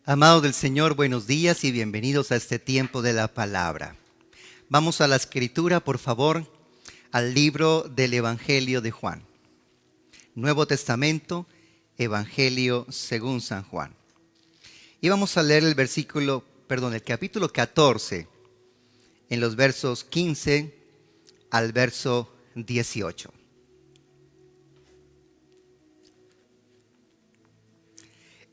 Amados del Señor, buenos días y bienvenidos a este tiempo de la palabra. Vamos a la escritura, por favor, al libro del Evangelio de Juan. Nuevo Testamento, Evangelio según San Juan. Y vamos a leer el capítulo 14, en los versos 15 al verso 18.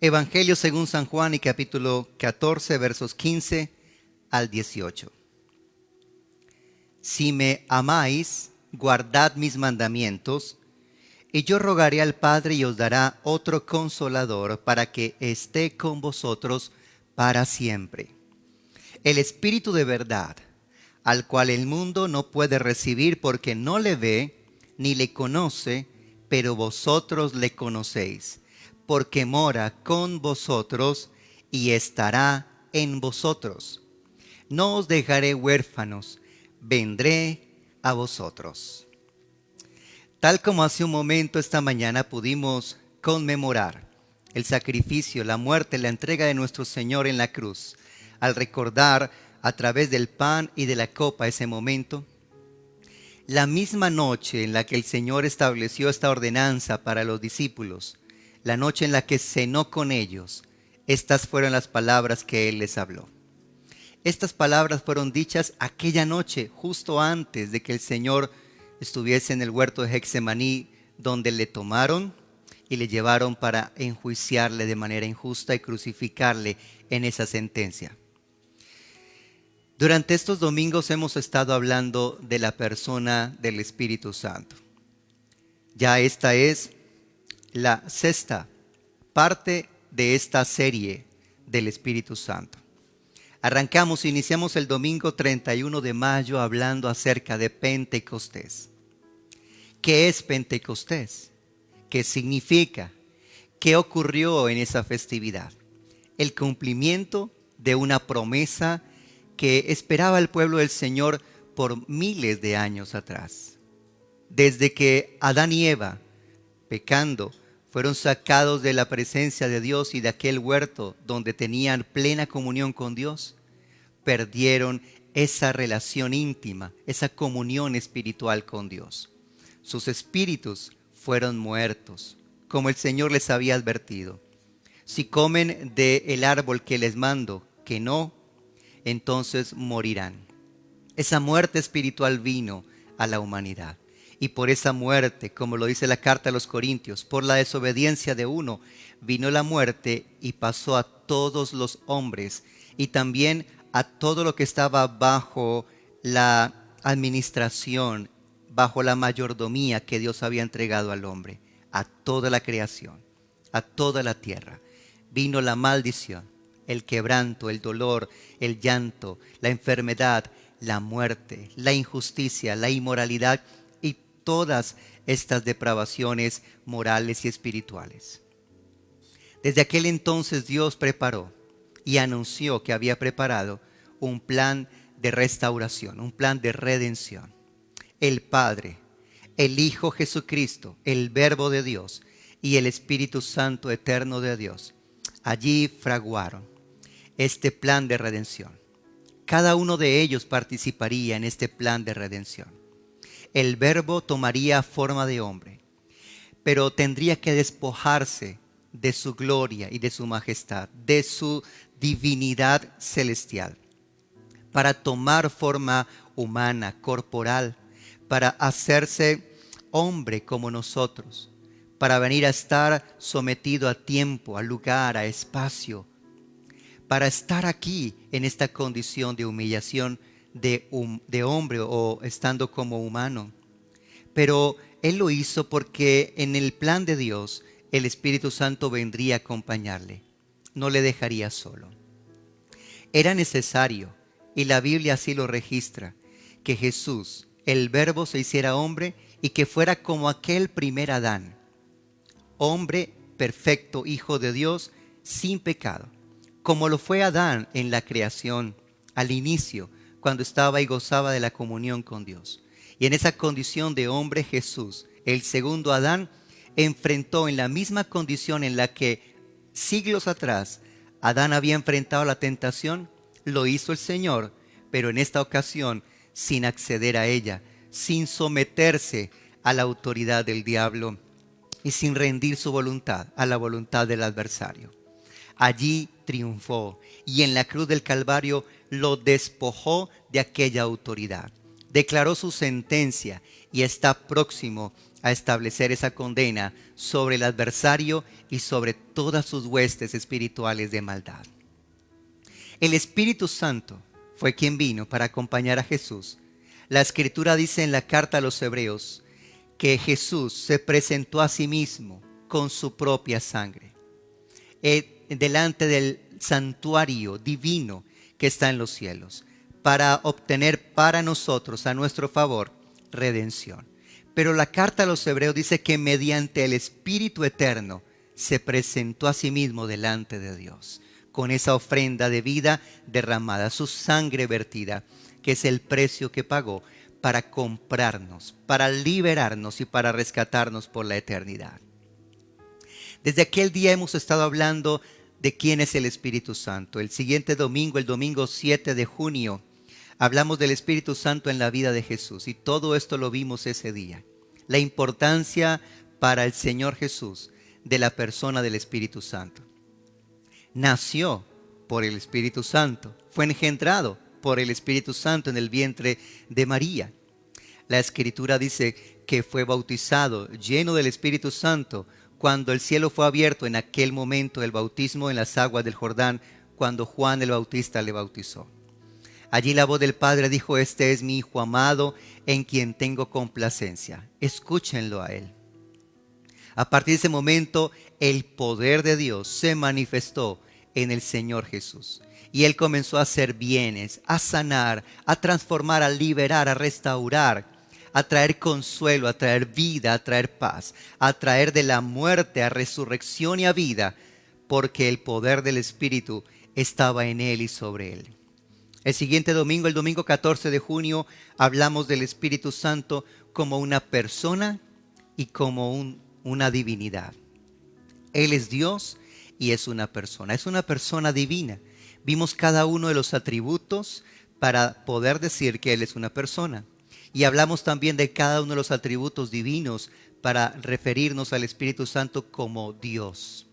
Evangelio según San Juan y capítulo 14, versos 15 al 18. Si me amáis, guardad mis mandamientos, y yo rogaré al Padre y os dará otro consolador para que esté con vosotros para siempre. El Espíritu de verdad, al cual el mundo no puede recibir porque no le ve ni le conoce, pero vosotros le conocéis, porque mora con vosotros y estará en vosotros. No os dejaré huérfanos, vendré a vosotros. Tal como hace un momento esta mañana pudimos conmemorar el sacrificio, la muerte, la entrega de nuestro Señor en la cruz, al recordar a través del pan y de la copa ese momento, la misma noche en la que el Señor estableció esta ordenanza para los discípulos, la noche en la que cenó con ellos, estas fueron las palabras que Él les habló. Estas palabras fueron dichas aquella noche, justo antes de que el Señor estuviese en el huerto de Getsemaní, donde le tomaron y le llevaron para enjuiciarle de manera injusta y crucificarle en esa sentencia. Durante estos domingos hemos estado hablando de la persona del Espíritu Santo. Ya esta es la sexta parte de esta serie del Espíritu Santo. Iniciamos el domingo 31 de mayo hablando acerca de Pentecostés. ¿Qué es Pentecostés? ¿Qué significa? ¿Qué ocurrió en esa festividad? El cumplimiento de una promesa que esperaba el pueblo del Señor por miles de años atrás. Desde que Adán y Eva, pecando, fueron sacados de la presencia de Dios y de aquel huerto donde tenían plena comunión con Dios, perdieron esa relación íntima, esa comunión espiritual con Dios. Sus espíritus fueron muertos, como el Señor les había advertido. Si comen del árbol que les mando, que no, entonces morirán. Esa muerte espiritual vino a la humanidad. Y por esa muerte, como lo dice la carta a los Corintios, por la desobediencia de uno, vino la muerte y pasó a todos los hombres y también a todo lo que estaba bajo la administración, bajo la mayordomía que Dios había entregado al hombre, a toda la creación, a toda la tierra. Vino la maldición, el quebranto, el dolor, el llanto, la enfermedad, la muerte, la injusticia, la inmoralidad y todas estas depravaciones morales y espirituales. Desde aquel entonces Dios preparó y anunció que había preparado un plan de restauración, un plan de redención. El Padre, el Hijo Jesucristo, el Verbo de Dios y el Espíritu Santo eterno de Dios, allí fraguaron este plan de redención. Cada uno de ellos participaría en este plan de redención. El Verbo tomaría forma de hombre, pero tendría que despojarse de su gloria y de su majestad, de su divinidad celestial, para tomar forma humana, corporal, para hacerse hombre como nosotros, para venir a estar sometido a tiempo, a lugar, a espacio, para estar aquí en esta condición de humillación de hombre o estando como humano. Pero Él lo hizo porque en el plan de Dios el Espíritu Santo vendría a acompañarle, no le dejaría solo. Era necesario, y la Biblia así lo registra, que Jesús, el Verbo, se hiciera hombre y que fuera como aquel primer Adán, hombre perfecto, hijo de Dios, sin pecado, como lo fue Adán en la creación, al inicio, cuando estaba y gozaba de la comunión con Dios. Y en esa condición de hombre, Jesús, el segundo Adán, enfrentó en la misma condición en la que siglos atrás Adán había enfrentado la tentación, lo hizo el Señor, pero en esta ocasión sin acceder a ella, sin someterse a la autoridad del diablo y sin rendir su voluntad a la voluntad del adversario. Allí triunfó y en la cruz del Calvario lo despojó de aquella autoridad. Declaró su sentencia y está próximo a establecer esa condena sobre el adversario y sobre todas sus huestes espirituales de maldad. El Espíritu Santo fue quien vino para acompañar a Jesús. La Escritura dice en la carta a los Hebreos que Jesús se presentó a sí mismo con su propia sangre delante del santuario divino que está en los cielos, para obtener para nosotros, a nuestro favor, redención. Pero la carta a los Hebreos dice que mediante el Espíritu Eterno se presentó a sí mismo delante de Dios, con esa ofrenda de vida derramada, su sangre vertida, que es el precio que pagó para comprarnos, para liberarnos y para rescatarnos por la eternidad. Desde aquel día hemos estado hablando de quién es el Espíritu Santo. El siguiente domingo, el domingo 7 de junio, hablamos del Espíritu Santo en la vida de Jesús y todo esto lo vimos ese día. La importancia para el Señor Jesús de la persona del Espíritu Santo. Nació por el Espíritu Santo, fue engendrado por el Espíritu Santo en el vientre de María. La Escritura dice que fue bautizado lleno del Espíritu Santo cuando el cielo fue abierto en aquel momento del bautismo en las aguas del Jordán, cuando Juan el Bautista le bautizó. Allí la voz del Padre dijo: este es mi Hijo amado, en quien tengo complacencia. Escúchenlo a Él. A partir de ese momento, el poder de Dios se manifestó en el Señor Jesús. Y Él comenzó a hacer bienes, a sanar, a transformar, a liberar, a restaurar, a traer consuelo, a traer vida, a traer paz, a traer de la muerte a resurrección y a vida, porque el poder del Espíritu estaba en Él y sobre Él. El siguiente domingo, el domingo 14 de junio, hablamos del Espíritu Santo como una persona y como una divinidad. Él es Dios y es una persona divina. Vimos cada uno de los atributos para poder decir que Él es una persona. Y hablamos también de cada uno de los atributos divinos para referirnos al Espíritu Santo como Dios.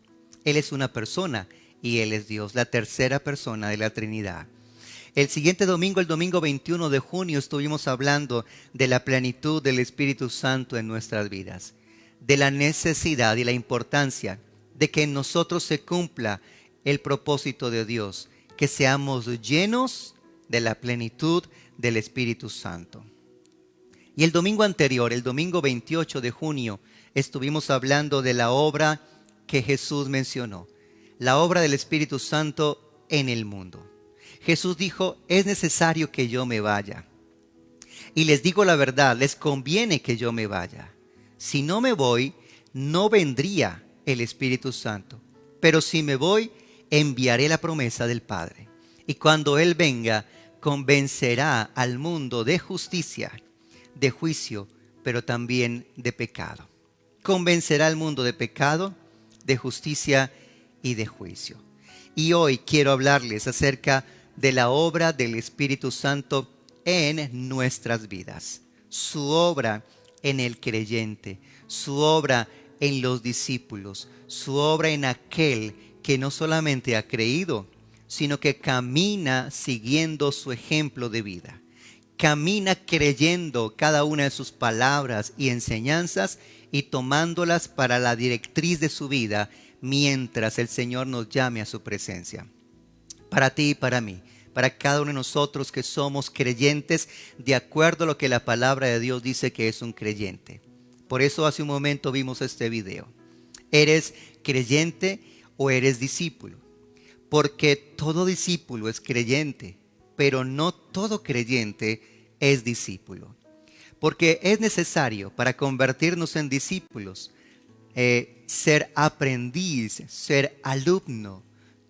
Él es una persona y Él es Dios, la tercera persona de la Trinidad. El siguiente domingo, el domingo 21 de junio, estuvimos hablando de la plenitud del Espíritu Santo en nuestras vidas, de la necesidad y la importancia de que en nosotros se cumpla el propósito de Dios, que seamos llenos de la plenitud del Espíritu Santo. Y el domingo anterior, el domingo 28 de junio, estuvimos hablando de la obra que Jesús mencionó, la obra del Espíritu Santo en el mundo. Jesús dijo: es necesario que yo me vaya. Y les digo la verdad, les conviene que yo me vaya. Si no me voy, no vendría el Espíritu Santo. Pero si me voy, enviaré la promesa del Padre. Y cuando Él venga, convencerá al mundo de justicia, de juicio, pero también de pecado. Convencerá al mundo de pecado, de justicia y de juicio. Y hoy quiero hablarles acerca de la obra del Espíritu Santo en nuestras vidas. Su obra en el creyente, su obra en los discípulos, su obra en aquel que no solamente ha creído, sino que camina siguiendo su ejemplo de vida. Camina creyendo cada una de sus palabras y enseñanzas y tomándolas para la directriz de su vida mientras el Señor nos llame a su presencia. Para ti y para mí, para cada uno de nosotros que somos creyentes de acuerdo a lo que la palabra de Dios dice que es un creyente. Por eso hace un momento vimos este video. ¿Eres creyente o eres discípulo? Porque todo discípulo es creyente, pero no todo creyente es discípulo. Porque es necesario para convertirnos en discípulos ser aprendiz, ser alumno,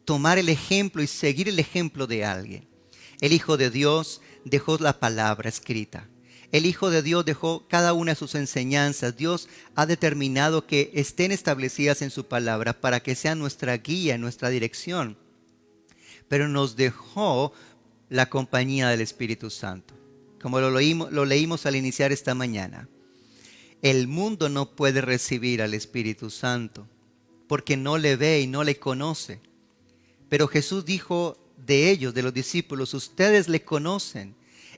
tomar el ejemplo y seguir el ejemplo de alguien. El Hijo de Dios dejó la palabra escrita. El Hijo de Dios dejó cada una de sus enseñanzas. Dios ha determinado que estén establecidas en su palabra para que sean nuestra guía, nuestra dirección. pero nos dejó la compañía del Espíritu Santo. Como lo leímos al iniciar esta mañana, el mundo no puede recibir al Espíritu Santo porque no le ve y no le conoce. Pero Jesús dijo de ellos, de los discípulos, ustedes le conocen.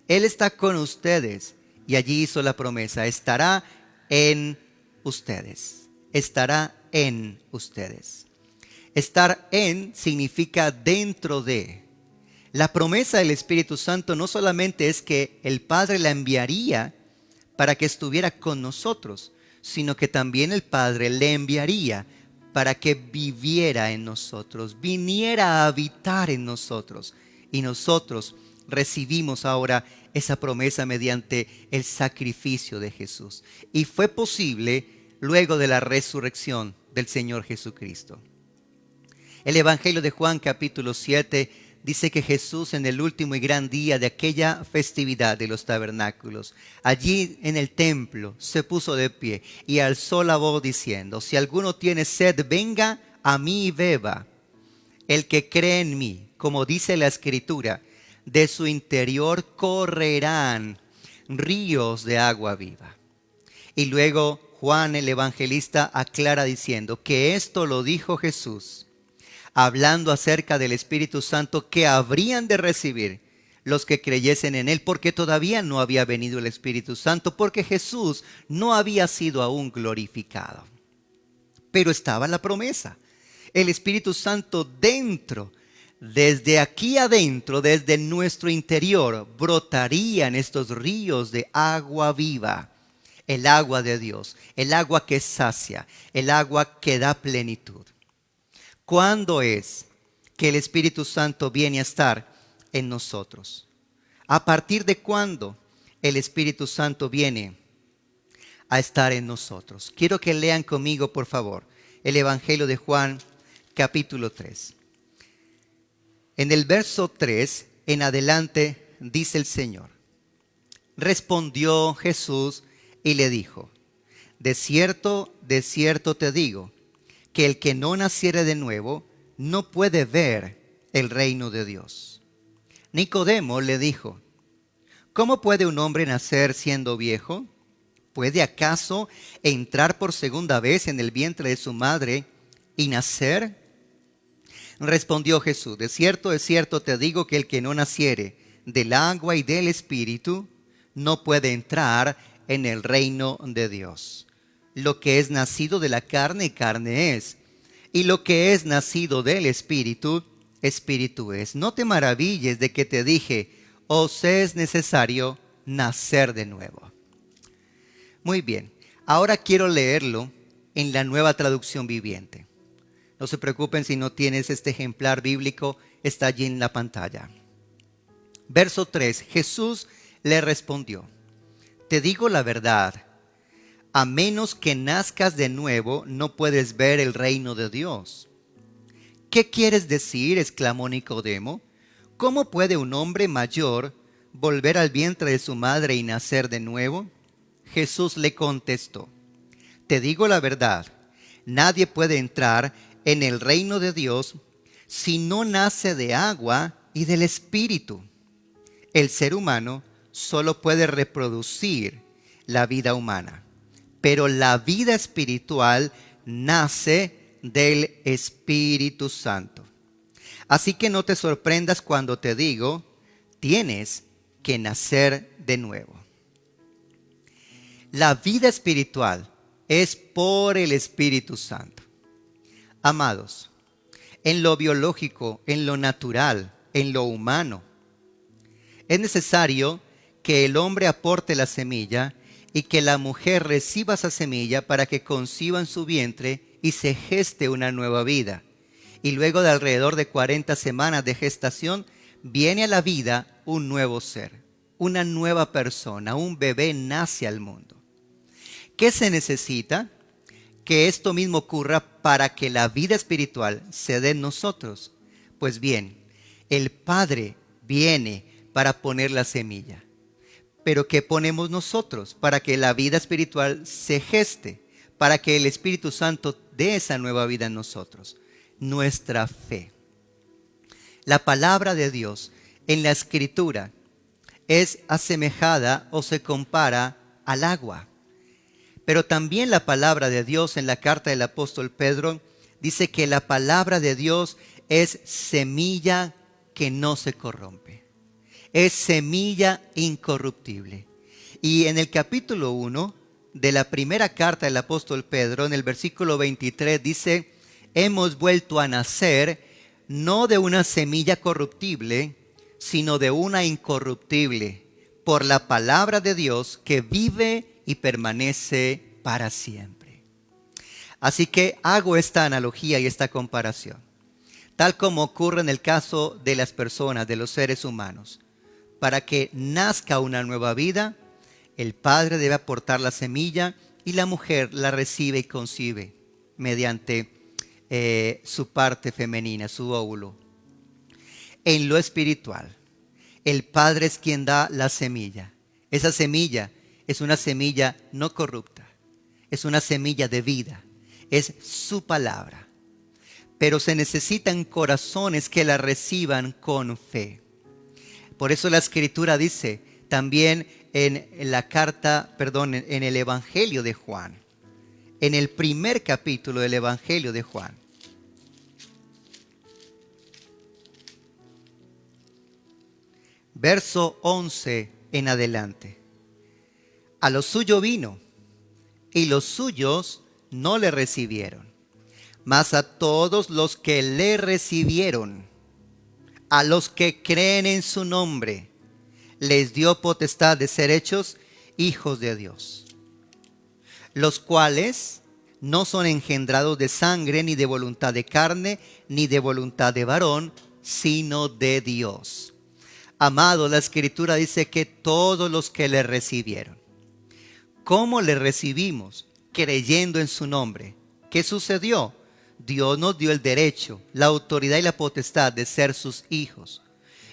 Él está con ustedes. Y allí hizo la promesa, estará en ustedes. Estará en ustedes. Estar en significa dentro de. La promesa del Espíritu Santo no solamente es que el Padre la enviaría para que estuviera con nosotros, sino que también el Padre le enviaría para que viviera en nosotros, viniera a habitar en nosotros. Y nosotros recibimos ahora esa promesa mediante el sacrificio de Jesús. Y fue posible luego de la resurrección del Señor Jesucristo. El Evangelio de Juan capítulo 7 dice que Jesús en el último y gran día de aquella festividad de los tabernáculos, allí en el templo se puso de pie y alzó la voz diciendo, si alguno tiene sed, venga a mí y beba. El que cree en mí, como dice la Escritura, de su interior correrán ríos de agua viva. Y luego Juan el evangelista aclara diciendo que esto lo dijo Jesús, hablando acerca del Espíritu Santo que habrían de recibir los que creyesen en Él, porque todavía no había venido el Espíritu Santo, porque Jesús no había sido aún glorificado. Pero estaba la promesa, el Espíritu Santo dentro. Desde aquí adentro, desde nuestro interior, brotarían estos ríos de agua viva, el agua de Dios, el agua que sacia, el agua que da plenitud. ¿Cuándo es que el Espíritu Santo viene a estar en nosotros? ¿A partir de cuándo el Espíritu Santo viene a estar en nosotros? Quiero que lean conmigo, por favor, el Evangelio de Juan, capítulo 3. En el verso 3 en adelante dice el Señor, respondió Jesús y le dijo, de cierto te digo, que el que no naciere de nuevo no puede ver el reino de Dios. Nicodemo le dijo, ¿cómo puede un hombre nacer siendo viejo? ¿Puede acaso entrar por segunda vez en el vientre de su madre y nacer? Respondió Jesús, de cierto te digo que el que no naciere del agua y del Espíritu no puede entrar en el reino de Dios. Lo que es nacido de la carne, carne es. Y lo que es nacido del Espíritu, Espíritu es. No te maravilles de que te dije, os es necesario nacer de nuevo. Muy bien, ahora quiero leerlo en la Nueva Traducción Viviente. No se preocupen si no tienes este ejemplar bíblico, está allí en la pantalla. Verso 3, Jesús le respondió, te digo la verdad, a menos que nazcas de nuevo, no puedes ver el reino de Dios. ¿Qué quieres decir?, exclamó Nicodemo. ¿Cómo puede un hombre mayor volver al vientre de su madre y nacer de nuevo? Jesús le contestó, te digo la verdad, nadie puede entrar en el reino de Dios si no nace de agua y del Espíritu. El ser humano solo puede reproducir la vida humana, pero la vida espiritual nace del Espíritu Santo. Así que no te sorprendas cuando te digo, tienes que nacer de nuevo. La vida espiritual es por el Espíritu Santo. Amados, en lo biológico, en lo natural, en lo humano, es necesario que el hombre aporte la semilla y que la mujer reciba esa semilla para que conciba en su vientre y se geste una nueva vida. Y luego de alrededor de 40 semanas de gestación, viene a la vida un nuevo ser, una nueva persona, un bebé nace al mundo. ¿Qué se necesita? Que esto mismo ocurra para que la vida espiritual se dé en nosotros. Pues bien, el Padre viene para poner la semilla. Pero ¿qué ponemos nosotros para que la vida espiritual se geste? Para que el Espíritu Santo dé esa nueva vida en nosotros. Nuestra fe. La palabra de Dios en la Escritura es asemejada o se compara al agua. Pero también la palabra de Dios en la carta del apóstol Pedro dice que la palabra de Dios es semilla que no se corrompe. Es semilla incorruptible. Y en el capítulo 1 de la primera carta del apóstol Pedro, en el versículo 23, dice: hemos vuelto a nacer no de una semilla corruptible, sino de una incorruptible, por la palabra de Dios que vive y permanece para siempre. Así que hago esta analogía y esta comparación, tal como ocurre en el caso de las personas, de los seres humanos. Para que nazca una nueva vida, el padre debe aportar la semilla y la mujer la recibe y concibe mediante su parte femenina, su óvulo. En lo espiritual, el padre es quien da la semilla. Esa semilla es una semilla no corrupta, es una semilla de vida, es su palabra. Pero se necesitan corazones que la reciban con fe. Por eso la Escritura dice también en el Evangelio de Juan, en el primer capítulo del Evangelio de Juan, verso 11 en adelante: a lo suyo vino, y los suyos no le recibieron. Mas a todos los que le recibieron, a los que creen en su nombre, les dio potestad de ser hechos hijos de Dios, los cuales no son engendrados de sangre, ni de voluntad de carne, ni de voluntad de varón, sino de Dios. Amado, la Escritura dice que todos los que le recibieron. ¿Cómo le recibimos? Creyendo en su nombre. ¿Qué sucedió? Dios nos dio el derecho, la autoridad y la potestad de ser sus hijos.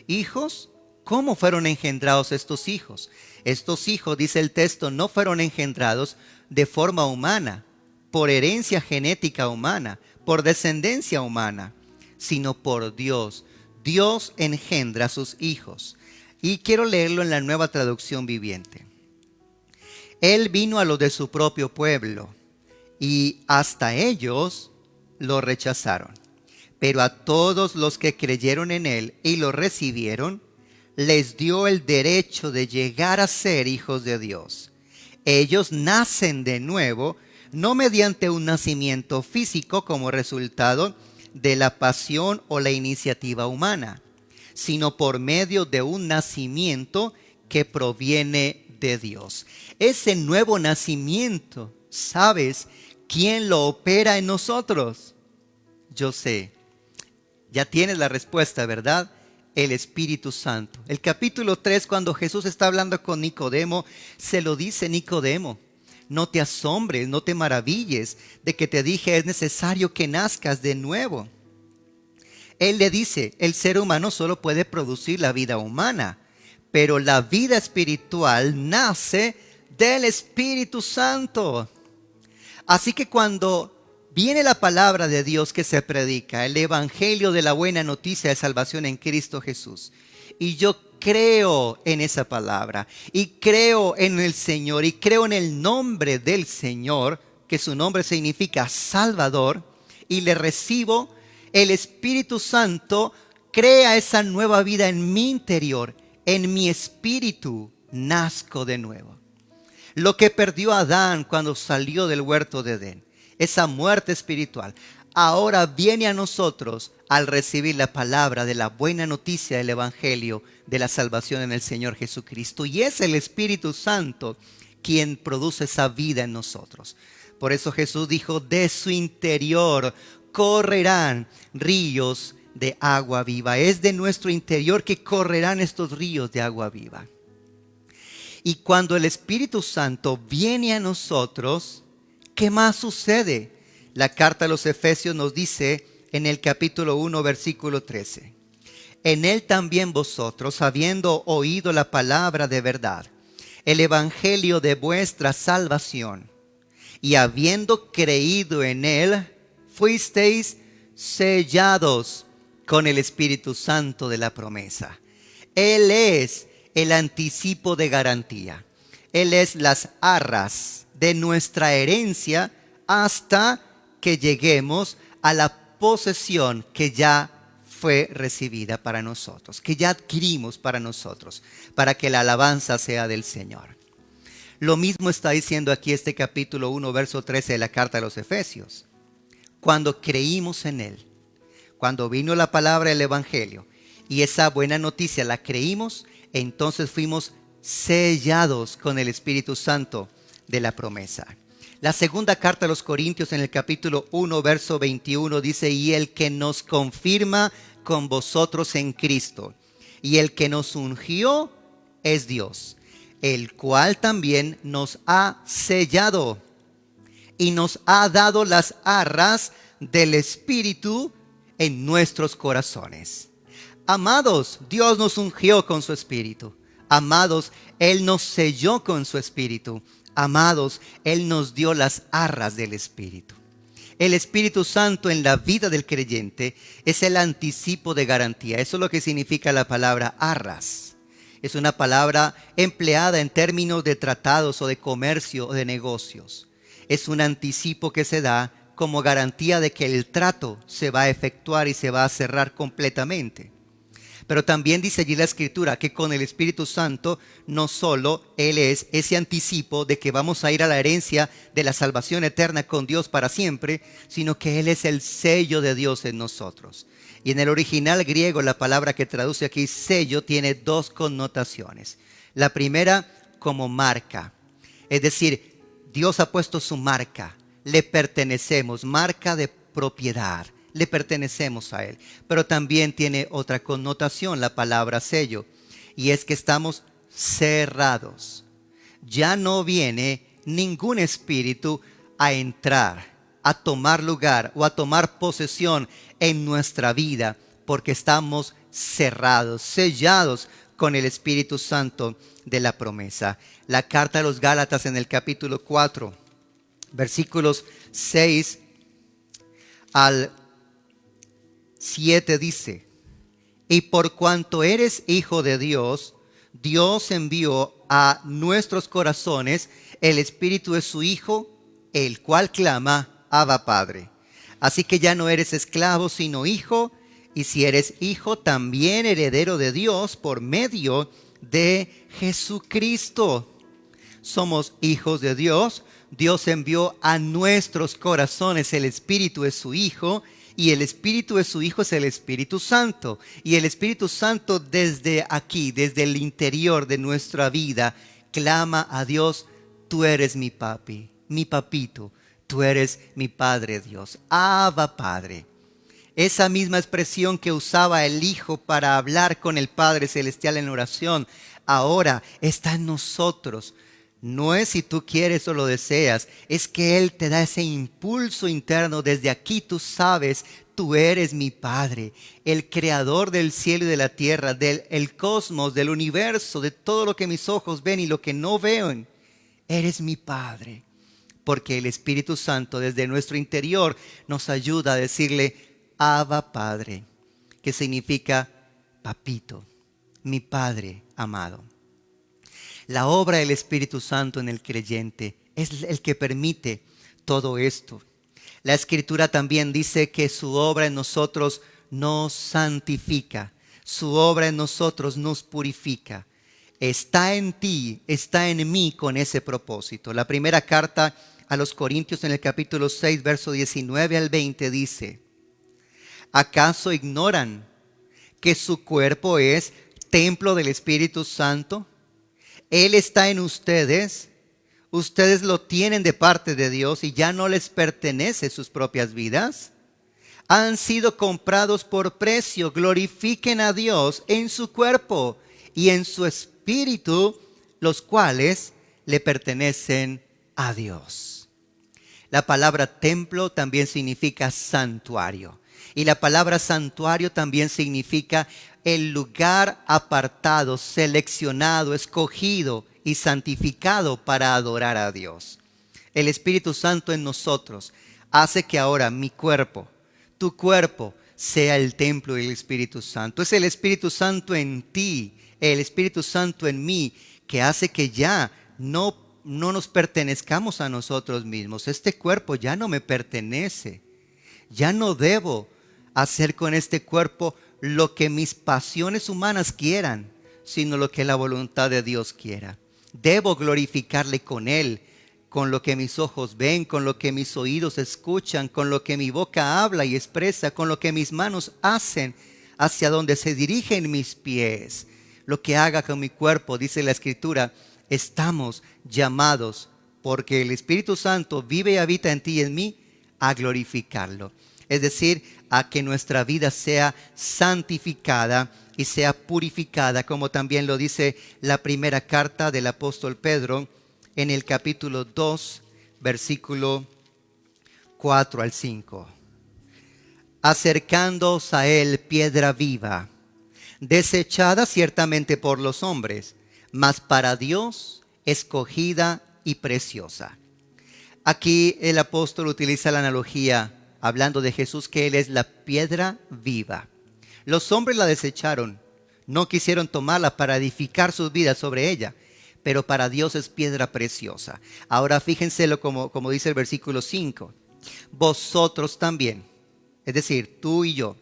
¿Hijos? ¿Cómo fueron engendrados estos hijos? Estos hijos, dice el texto, no fueron engendrados de forma humana, por herencia genética humana, por descendencia humana, sino por Dios. Dios engendra a sus hijos. Y quiero leerlo en la Nueva Traducción Viviente. Él vino a los de su propio pueblo, y hasta ellos lo rechazaron. Pero a todos los que creyeron en él y lo recibieron, les dio el derecho de llegar a ser hijos de Dios. Ellos nacen de nuevo, no mediante un nacimiento físico como resultado de la pasión o la iniciativa humana, sino por medio de un nacimiento que proviene de Dios. Ese nuevo nacimiento, ¿sabes quién lo opera en nosotros? Yo sé. Ya tienes la respuesta, ¿verdad? El Espíritu Santo. El capítulo 3, cuando Jesús está hablando con Nicodemo, se lo dice: Nicodemo, no te asombres, no te maravilles de que te dije es necesario que nazcas de nuevo. Él le dice, el ser humano solo puede producir la vida humana, pero la vida espiritual nace del Espíritu Santo. Así que cuando viene la palabra de Dios que se predica, el evangelio de la buena noticia de salvación en Cristo Jesús, y yo creo en esa palabra, y creo en el Señor, y creo en el nombre del Señor, que su nombre significa Salvador, y le recibo, el Espíritu Santo crea esa nueva vida en mi interior, en mi espíritu nazco de nuevo. Lo que perdió Adán cuando salió del huerto de Edén, esa muerte espiritual, ahora viene a nosotros al recibir la palabra de la buena noticia del evangelio de la salvación en el Señor Jesucristo. Y es el Espíritu Santo quien produce esa vida en nosotros. Por eso Jesús dijo, de su interior correrán ríos de agua viva. Es de nuestro interior que correrán estos ríos de agua viva. Y cuando el Espíritu Santo viene a nosotros, ¿qué más sucede? La carta a los Efesios nos dice en el capítulo 1, versículo 13. En él también vosotros, habiendo oído la palabra de verdad, el evangelio de vuestra salvación, y habiendo creído en él, fuisteis sellados con el Espíritu Santo de la promesa. Él es el anticipo de garantía. Él es las arras de nuestra herencia hasta que lleguemos a la posesión que ya fue recibida para nosotros, que ya adquirimos para nosotros, para que la alabanza sea del Señor. Lo mismo está diciendo aquí este capítulo 1, verso 13 de la carta a los Efesios. Cuando creímos en Él, cuando vino la palabra del Evangelio y esa buena noticia la creímos, entonces fuimos sellados con el Espíritu Santo de la promesa. La segunda carta a los Corintios en el capítulo 1, verso 21 dice: y el que nos confirma con vosotros en Cristo, y el que nos ungió es Dios, el cual también nos ha sellado y nos ha dado las arras del Espíritu en nuestros corazones. Amados, Dios nos ungió con su Espíritu. Amados, Él nos selló con su Espíritu. Amados, Él nos dio las arras del Espíritu. El Espíritu Santo en la vida del creyente es el anticipo de garantía. Eso es lo que significa la palabra arras. Es una palabra empleada en términos de tratados o de comercio o de negocios. Es un anticipo que se da como garantía de que el trato se va a efectuar y se va a cerrar completamente. Pero también dice allí la Escritura que con el Espíritu Santo no solo Él es ese anticipo de que vamos a ir a la herencia de la salvación eterna con Dios para siempre, sino que Él es el sello de Dios en nosotros. Y en el original griego la palabra que traduce aquí sello tiene dos connotaciones. La primera como marca, es decir, Dios ha puesto su marca, le pertenecemos, marca de propiedad. Le pertenecemos a Él. Pero también tiene otra connotación la palabra sello, y es que estamos cerrados. Ya no viene ningún espíritu a entrar, a tomar lugar o a tomar posesión en nuestra vida, porque estamos cerrados, sellados con el Espíritu Santo de la promesa. La carta a los Gálatas en el capítulo 4, versículos 6 al 7 dice: y por cuanto eres hijo de Dios, Dios envió a nuestros corazones el Espíritu de su Hijo, el cual clama: Abba, Padre. Así que ya no eres esclavo, sino hijo, y si eres hijo, también heredero de Dios por medio de Jesucristo. Somos hijos de Dios. Dios envió a nuestros corazones el Espíritu de su Hijo, y el Espíritu de su Hijo es el Espíritu Santo. Y el Espíritu Santo desde aquí, desde el interior de nuestra vida, clama a Dios: tú eres mi papi, mi papito, tú eres mi Padre Dios. Abba, Padre. Esa misma expresión que usaba el Hijo para hablar con el Padre Celestial en oración, ahora está en nosotros. No es si tú quieres o lo deseas, es que Él te da ese impulso interno. Desde aquí tú sabes, tú eres mi Padre, el creador del cielo y de la tierra, del cosmos, del universo, de todo lo que mis ojos ven y lo que no veo. Eres mi Padre, porque el Espíritu Santo desde nuestro interior nos ayuda a decirle: Abba, Padre, que significa papito, mi Padre amado. La obra del Espíritu Santo en el creyente es el que permite todo esto. La Escritura también dice que su obra en nosotros nos santifica. Su obra en nosotros nos purifica. Está en ti, está en mí con ese propósito. La primera carta a los Corintios en el capítulo 6, verso 19 al 20 dice: ¿acaso ignoran que su cuerpo es templo del Espíritu Santo? Él está en ustedes, ustedes lo tienen de parte de Dios y ya no les pertenece sus propias vidas. Han sido comprados por precio, glorifiquen a Dios en su cuerpo y en su espíritu, los cuales le pertenecen a Dios. La palabra templo también significa santuario. Y la palabra santuario también significa el lugar apartado, seleccionado, escogido y santificado para adorar a Dios. El Espíritu Santo en nosotros hace que ahora mi cuerpo, tu cuerpo, sea el templo del Espíritu Santo. Es el Espíritu Santo en ti, el Espíritu Santo en mí, que hace que ya no nos pertenezcamos a nosotros mismos. Este cuerpo ya no me pertenece. Ya no debo hacer con este cuerpo lo que mis pasiones humanas quieran, sino lo que la voluntad de Dios quiera. Debo glorificarle con él, con lo que mis ojos ven, con lo que mis oídos escuchan, con lo que mi boca habla y expresa, con lo que mis manos hacen, hacia donde se dirigen mis pies. Lo que haga con mi cuerpo, dice la Escritura, estamos llamados, porque el Espíritu Santo vive y habita en ti y en mí, a glorificarlo. Es decir, a que nuestra vida sea santificada y sea purificada, como también lo dice la primera carta del apóstol Pedro en el capítulo 2, versículo 4 al 5. Acercándoos a él, piedra viva, desechada ciertamente por los hombres, mas para Dios escogida y preciosa. Aquí el apóstol utiliza la analogía, hablando de Jesús, que él es la piedra viva. Los hombres la desecharon, no quisieron tomarla para edificar sus vidas sobre ella, pero para Dios es piedra preciosa. Ahora fíjenselo como dice el versículo 5. Vosotros también, es decir, tú y yo,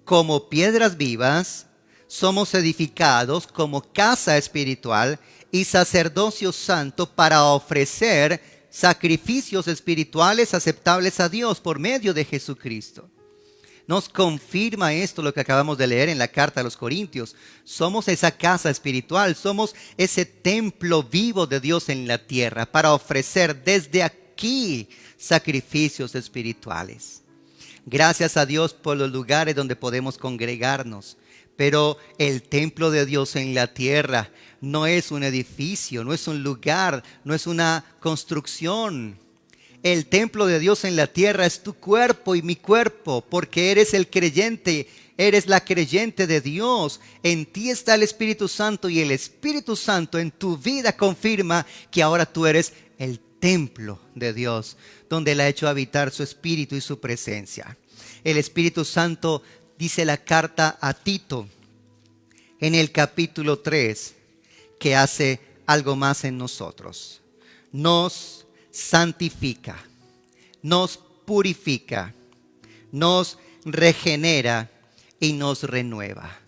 como piedras vivas, somos edificados como casa espiritual y sacerdocio santo para ofrecer sacrificios espirituales aceptables a Dios por medio de Jesucristo. Nos confirma esto lo que acabamos de leer en la carta a los Corintios. Somos esa casa espiritual, somos ese templo vivo de Dios en la tierra para ofrecer desde aquí sacrificios espirituales. Gracias a Dios por los lugares donde podemos congregarnos. Pero el templo de Dios en la tierra no es un edificio, no es un lugar, no es una construcción. El templo de Dios en la tierra es tu cuerpo y mi cuerpo, porque eres el creyente, eres la creyente de Dios. En ti está el Espíritu Santo y el Espíritu Santo en tu vida confirma que ahora tú eres el templo de Dios, donde Él ha hecho habitar su Espíritu y su presencia. El Espíritu Santo, dice la carta a Tito en el capítulo 3, que hace algo más en nosotros. Nos santifica, nos purifica, nos regenera y nos renueva.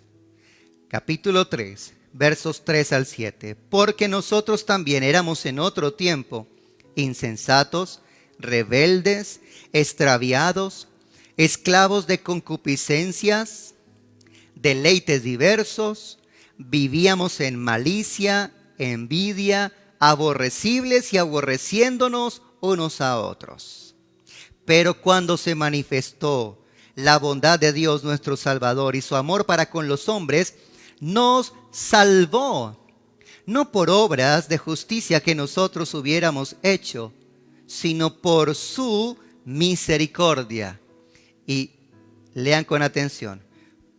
Capítulo 3, versos 3 al 7. Porque nosotros también éramos en otro tiempo insensatos, rebeldes, extraviados, esclavos de concupiscencias, deleites diversos, vivíamos en malicia, envidia, aborrecibles y aborreciéndonos unos a otros. Pero cuando se manifestó la bondad de Dios nuestro Salvador y su amor para con los hombres, nos salvó, no por obras de justicia que nosotros hubiéramos hecho, sino por su misericordia. Y lean con atención,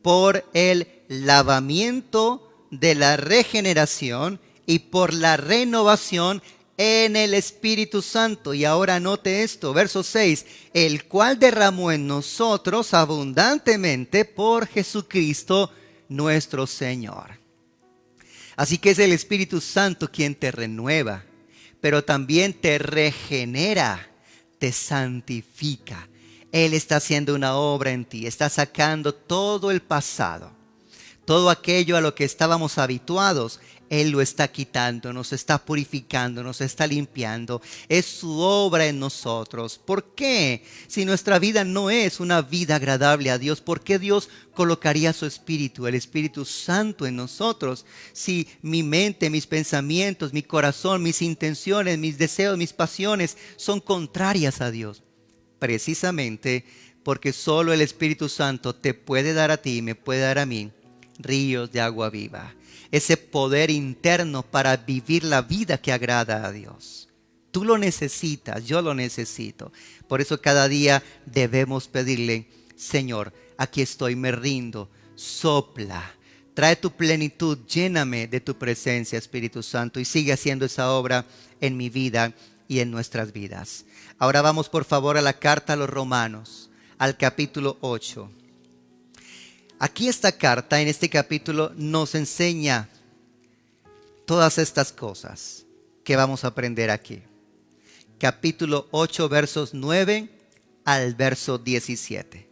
por el lavamiento de la regeneración y por la renovación en el Espíritu Santo. Y ahora note esto, verso 6, el cual derramó en nosotros abundantemente por Jesucristo nuestro Señor. Así que es el Espíritu Santo quien te renueva, pero también te regenera, te santifica. Él está haciendo una obra en ti, está sacando todo el pasado, todo aquello a lo que estábamos habituados. Él lo está quitando, nos está purificando, nos está limpiando. Es su obra en nosotros. ¿Por qué? Si nuestra vida no es una vida agradable a Dios, ¿por qué Dios colocaría su Espíritu, el Espíritu Santo en nosotros? Si mi mente, mis pensamientos, mi corazón, mis intenciones, mis deseos, mis pasiones son contrarias a Dios. Precisamente porque solo el Espíritu Santo te puede dar a ti y me puede dar a mí ríos de agua viva. Ese poder interno para vivir la vida que agrada a Dios. Tú lo necesitas, yo lo necesito. Por eso cada día debemos pedirle, Señor, aquí estoy, me rindo, sopla. Trae tu plenitud, lléname de tu presencia, Espíritu Santo, y sigue haciendo esa obra en mi vida y en nuestras vidas. Ahora vamos por favor a la carta a los Romanos, al capítulo 8. Aquí esta carta, en este capítulo, nos enseña todas estas cosas que vamos a aprender aquí. Capítulo 8, versos 9 al verso 17.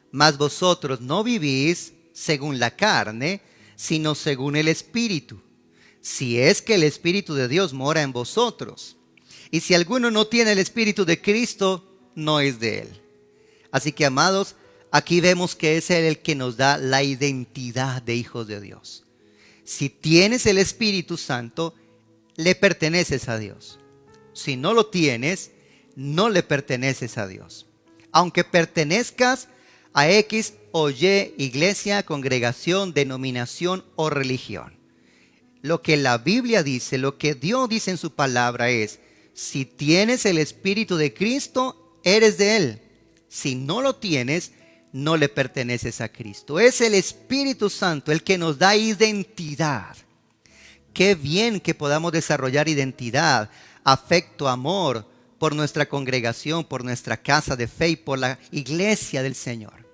Mas vosotros no vivís según la carne, sino según el Espíritu, si es que el Espíritu de Dios mora en vosotros. Y si alguno no tiene el Espíritu de Cristo, no es de él. Así que, amados, aquí vemos que es Él el que nos da la identidad de hijos de Dios. Si tienes el Espíritu Santo, le perteneces a Dios. Si no lo tienes, no le perteneces a Dios. Aunque pertenezcas a X o Y iglesia, congregación, denominación o religión. Lo que la Biblia dice, lo que Dios dice en su palabra es: si tienes el Espíritu de Cristo, eres de Él. Si no lo tienes, no le perteneces a Cristo. Es el Espíritu Santo el que nos da identidad. Qué bien que podamos desarrollar identidad, afecto, amor por nuestra congregación, por nuestra casa de fe y por la iglesia del Señor.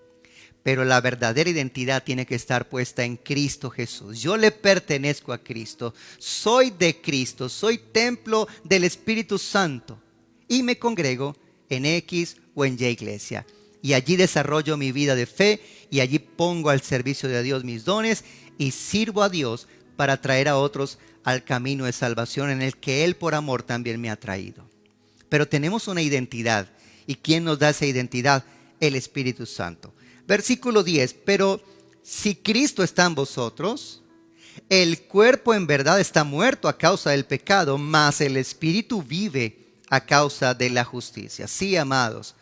Pero la verdadera identidad tiene que estar puesta en Cristo Jesús. Yo le pertenezco a Cristo, soy de Cristo, soy templo del Espíritu Santo y me congrego en X o en Y iglesia. Y allí desarrollo mi vida de fe y allí pongo al servicio de Dios mis dones y sirvo a Dios para traer a otros al camino de salvación en el que Él por amor también me ha traído. Pero tenemos una identidad. ¿Y quién nos da esa identidad? El Espíritu Santo. Versículo 10, pero si Cristo está en vosotros, el cuerpo en verdad está muerto a causa del pecado, mas el Espíritu vive a causa de la justicia. Sí, amados,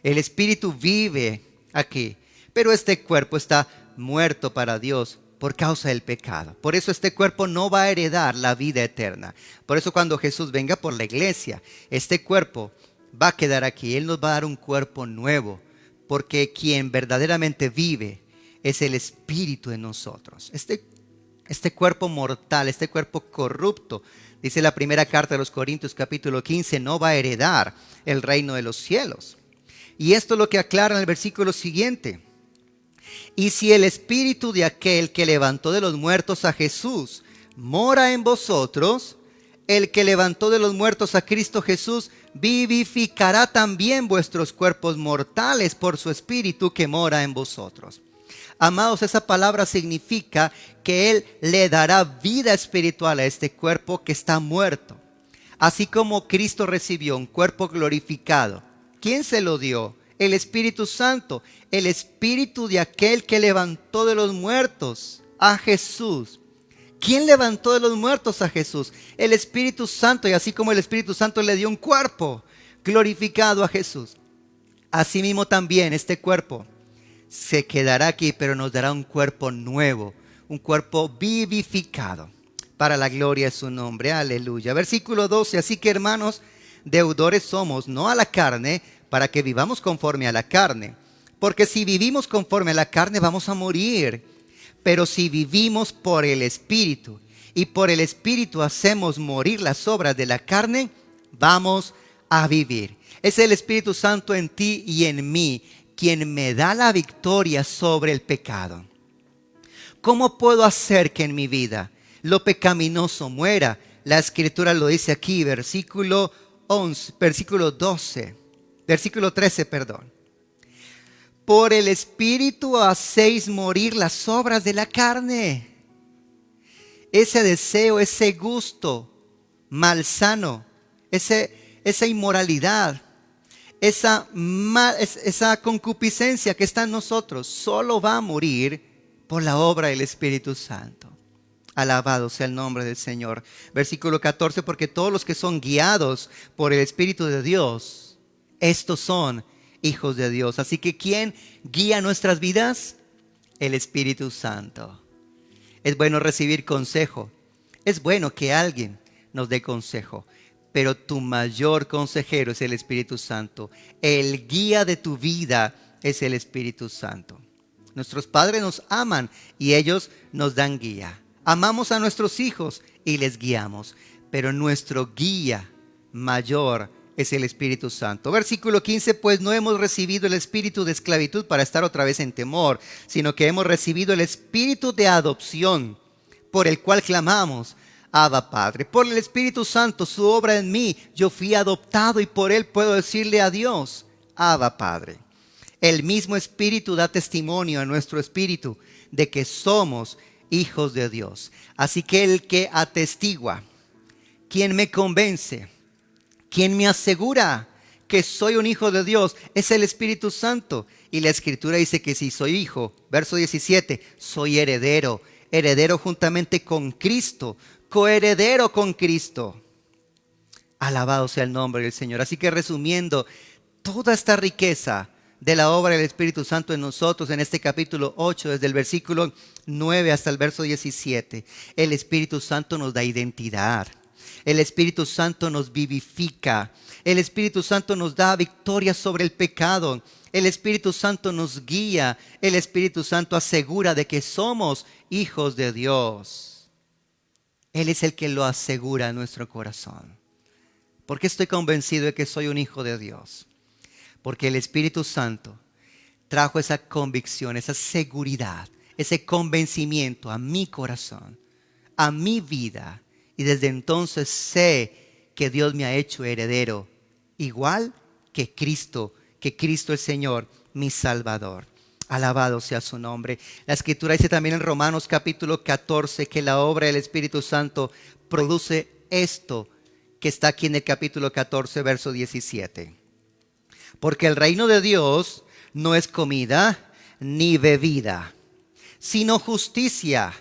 el Espíritu vive aquí, pero este cuerpo está muerto para Dios por causa del pecado. Por eso este cuerpo no va a heredar la vida eterna. Por eso cuando Jesús venga por la iglesia, este cuerpo va a quedar aquí. Él nos va a dar un cuerpo nuevo, porque quien verdaderamente vive es el Espíritu en nosotros. Este cuerpo mortal, este cuerpo corrupto, dice la primera carta de los Corintios capítulo 15, no va a heredar el reino de los cielos. Y esto es lo que aclara en el versículo siguiente. Y si el Espíritu de aquel que levantó de los muertos a Jesús mora en vosotros, el que levantó de los muertos a Cristo Jesús vivificará también vuestros cuerpos mortales por su Espíritu que mora en vosotros. Amados, esa palabra significa que Él le dará vida espiritual a este cuerpo que está muerto. Así como Cristo recibió un cuerpo glorificado. ¿Quién se lo dio? El Espíritu Santo, el Espíritu de aquel que levantó de los muertos a Jesús. ¿Quién levantó de los muertos a Jesús? El Espíritu Santo. Y así como el Espíritu Santo le dio un cuerpo glorificado a Jesús, asimismo también este cuerpo se quedará aquí, pero nos dará un cuerpo nuevo, un cuerpo vivificado para la gloria de su nombre. Aleluya. Versículo 12. Así que, hermanos, deudores somos, no a la carne, para que vivamos conforme a la carne. Porque si vivimos conforme a la carne, vamos a morir. Pero si vivimos por el Espíritu y por el Espíritu hacemos morir las obras de la carne, vamos a vivir. Es el Espíritu Santo en ti y en mí quien me da la victoria sobre el pecado. ¿Cómo puedo hacer que en mi vida lo pecaminoso muera? La Escritura lo dice aquí, versículo 13, perdón. Por el Espíritu hacéis morir las obras de la carne. Ese deseo, ese gusto malsano, esa inmoralidad, esa concupiscencia que está en nosotros, solo va a morir por la obra del Espíritu Santo. Alabado sea el nombre del Señor. Versículo 14, porque todos los que son guiados por el Espíritu de Dios, estos son hijos de Dios. Así que ¿quién guía nuestras vidas? El Espíritu Santo. Es bueno recibir consejo. Es bueno que alguien nos dé consejo. Pero tu mayor consejero es el Espíritu Santo. El guía de tu vida es el Espíritu Santo. Nuestros padres nos aman y ellos nos dan guía. Amamos a nuestros hijos y les guiamos. Pero nuestro guía mayor es el Espíritu Santo. Versículo 15, pues no hemos recibido el espíritu de esclavitud para estar otra vez en temor, sino que hemos recibido el espíritu de adopción, por el cual clamamos, Abba Padre. Por el Espíritu Santo, su obra en mí, yo fui adoptado y por él puedo decirle a Dios, Abba Padre. El mismo Espíritu da testimonio a nuestro espíritu de que somos hijos de Dios. Así que el que atestigua, quien me convence, quien me asegura que soy un hijo de Dios, es el Espíritu Santo. Y la Escritura dice que si soy hijo, verso 17, soy heredero, heredero juntamente con Cristo, coheredero con Cristo. Alabado sea el nombre del Señor. Así que resumiendo, toda esta riqueza de la obra del Espíritu Santo en nosotros, en este capítulo 8, desde el versículo 9 hasta el verso 17, el Espíritu Santo nos da identidad. El Espíritu Santo nos vivifica. El Espíritu Santo nos da victoria sobre el pecado. El Espíritu Santo nos guía. El Espíritu Santo asegura de que somos hijos de Dios. Él es el que lo asegura en nuestro corazón. ¿Por qué estoy convencido de que soy un hijo de Dios? Porque el Espíritu Santo trajo esa convicción, esa seguridad, ese convencimiento a mi corazón, a mi vida. Y desde entonces sé que Dios me ha hecho heredero, igual que Cristo el Señor, mi Salvador. Alabado sea su nombre. La Escritura dice también en Romanos capítulo 14 que la obra del Espíritu Santo produce esto que está aquí en el capítulo 14, verso 17. Porque el reino de Dios no es comida ni bebida, sino justicia,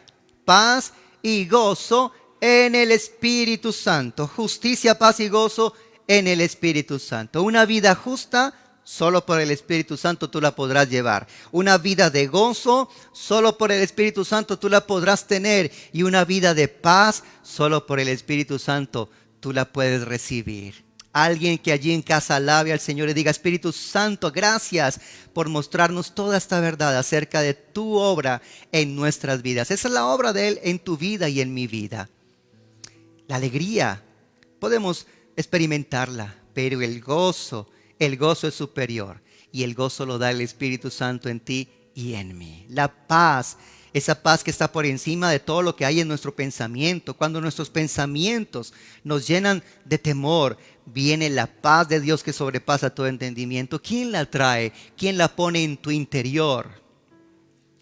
paz y gozo en el Espíritu Santo. Justicia, paz y gozo en el Espíritu Santo. Una vida justa, solo por el Espíritu Santo tú la podrás llevar. Una vida de gozo, solo por el Espíritu Santo tú la podrás tener. Y una vida de paz, solo por el Espíritu Santo tú la puedes recibir. Alguien que allí en casa alabe al Señor y diga, Espíritu Santo, gracias por mostrarnos toda esta verdad acerca de tu obra en nuestras vidas. Esa es la obra de Él en tu vida y en mi vida. La alegría, podemos experimentarla, pero el gozo es superior. Y el gozo lo da el Espíritu Santo en ti y en mí. La paz, esa paz que está por encima de todo lo que hay en nuestro pensamiento. Cuando nuestros pensamientos nos llenan de temor, viene la paz de Dios que sobrepasa todo entendimiento. ¿Quién la trae? ¿Quién la pone en tu interior?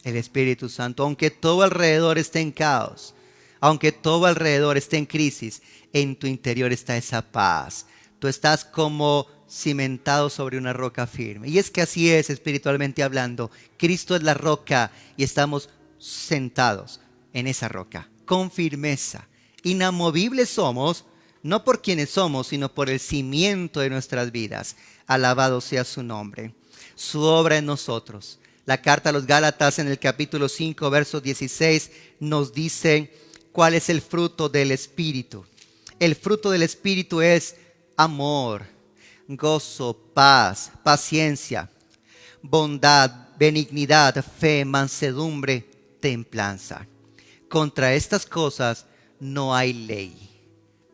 El Espíritu Santo. Aunque todo alrededor esté en caos, aunque todo alrededor esté en crisis, en tu interior está esa paz. Tú estás como cimentado sobre una roca firme. Y es que así es espiritualmente hablando. Cristo es la roca y estamos sentados en esa roca con firmeza. Inamovibles somos, no por quienes somos, sino por el cimiento de nuestras vidas. Alabado sea su nombre. Su obra en nosotros. La carta a los Gálatas en el capítulo 5, verso 16 nos dice cuál es el fruto del Espíritu. El fruto del Espíritu es amor, gozo, paz, paciencia, bondad, benignidad, fe, mansedumbre, templanza. Contra estas cosas no hay ley.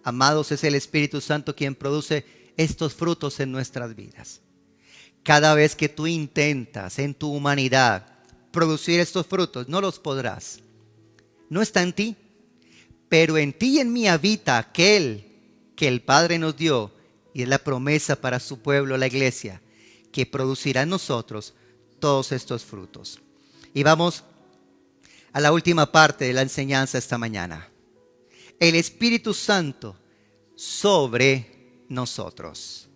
Amados, es el Espíritu Santo quien produce estos frutos en nuestras vidas. Cada vez que tú intentas en tu humanidad producir estos frutos, no los podrás. No está en ti, pero en ti y en mí habita aquel que el Padre nos dio y es la promesa para su pueblo, la iglesia, que producirá en nosotros todos estos frutos. Y vamos a la última parte de la enseñanza esta mañana. El Espíritu Santo sobre nosotros.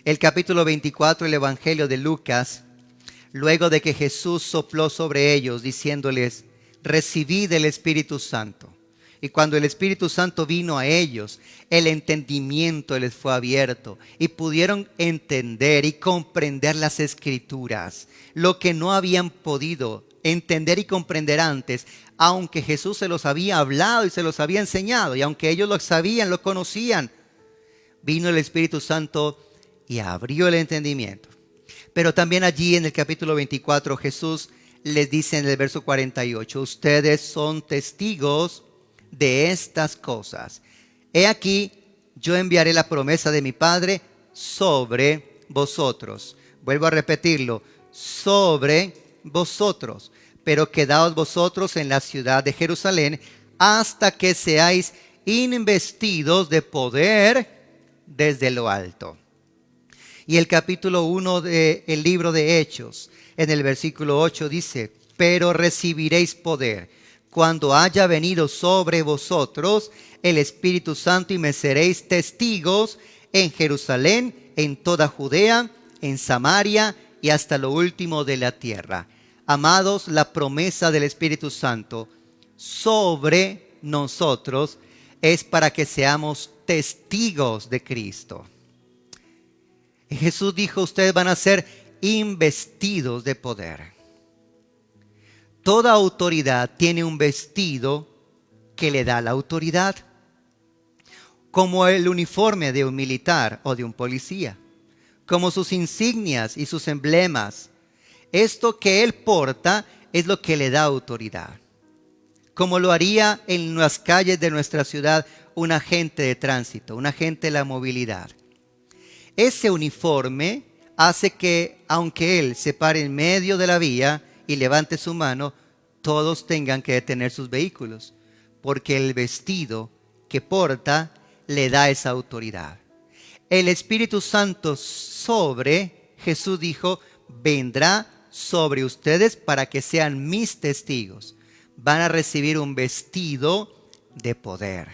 El capítulo 24 del Evangelio de Lucas, luego de que Jesús sopló sobre ellos diciéndoles, recibid el Espíritu Santo. Y cuando el Espíritu Santo vino a ellos, el entendimiento les fue abierto y pudieron entender y comprender las Escrituras, lo que no habían podido entender y comprender antes, aunque Jesús se los había hablado y se los había enseñado, y aunque ellos lo sabían, lo conocían, vino el Espíritu Santo y abrió el entendimiento. Pero también allí en el capítulo 24 Jesús les dice en el verso 48, ustedes son testigos de estas cosas. He aquí, yo enviaré la promesa de mi Padre sobre vosotros. Vuelvo a repetirlo, sobre vosotros. Pero quedaos vosotros en la ciudad de Jerusalén hasta que seáis investidos de poder desde lo alto. Y el capítulo 1 del libro de Hechos, en el versículo 8 dice: pero recibiréis poder cuando haya venido sobre vosotros el Espíritu Santo, y me seréis testigos en Jerusalén, en toda Judea, en Samaria y hasta lo último de la tierra. Amados, la promesa del Espíritu Santo sobre nosotros es para que seamos testigos de Cristo. Jesús dijo: ustedes van a ser investidos de poder. Toda autoridad tiene un vestido que le da la autoridad, como el uniforme de un militar o de un policía, como sus insignias y sus emblemas. Esto que él porta es lo que le da autoridad, como lo haría en las calles de nuestra ciudad un agente de tránsito, un agente de la movilidad. Ese uniforme hace que, aunque él se pare en medio de la vía y levante su mano, todos tengan que detener sus vehículos, porque el vestido que porta le da esa autoridad. El Espíritu Santo sobre, Jesús dijo, vendrá sobre ustedes para que sean mis testigos. Van a recibir un vestido de poder.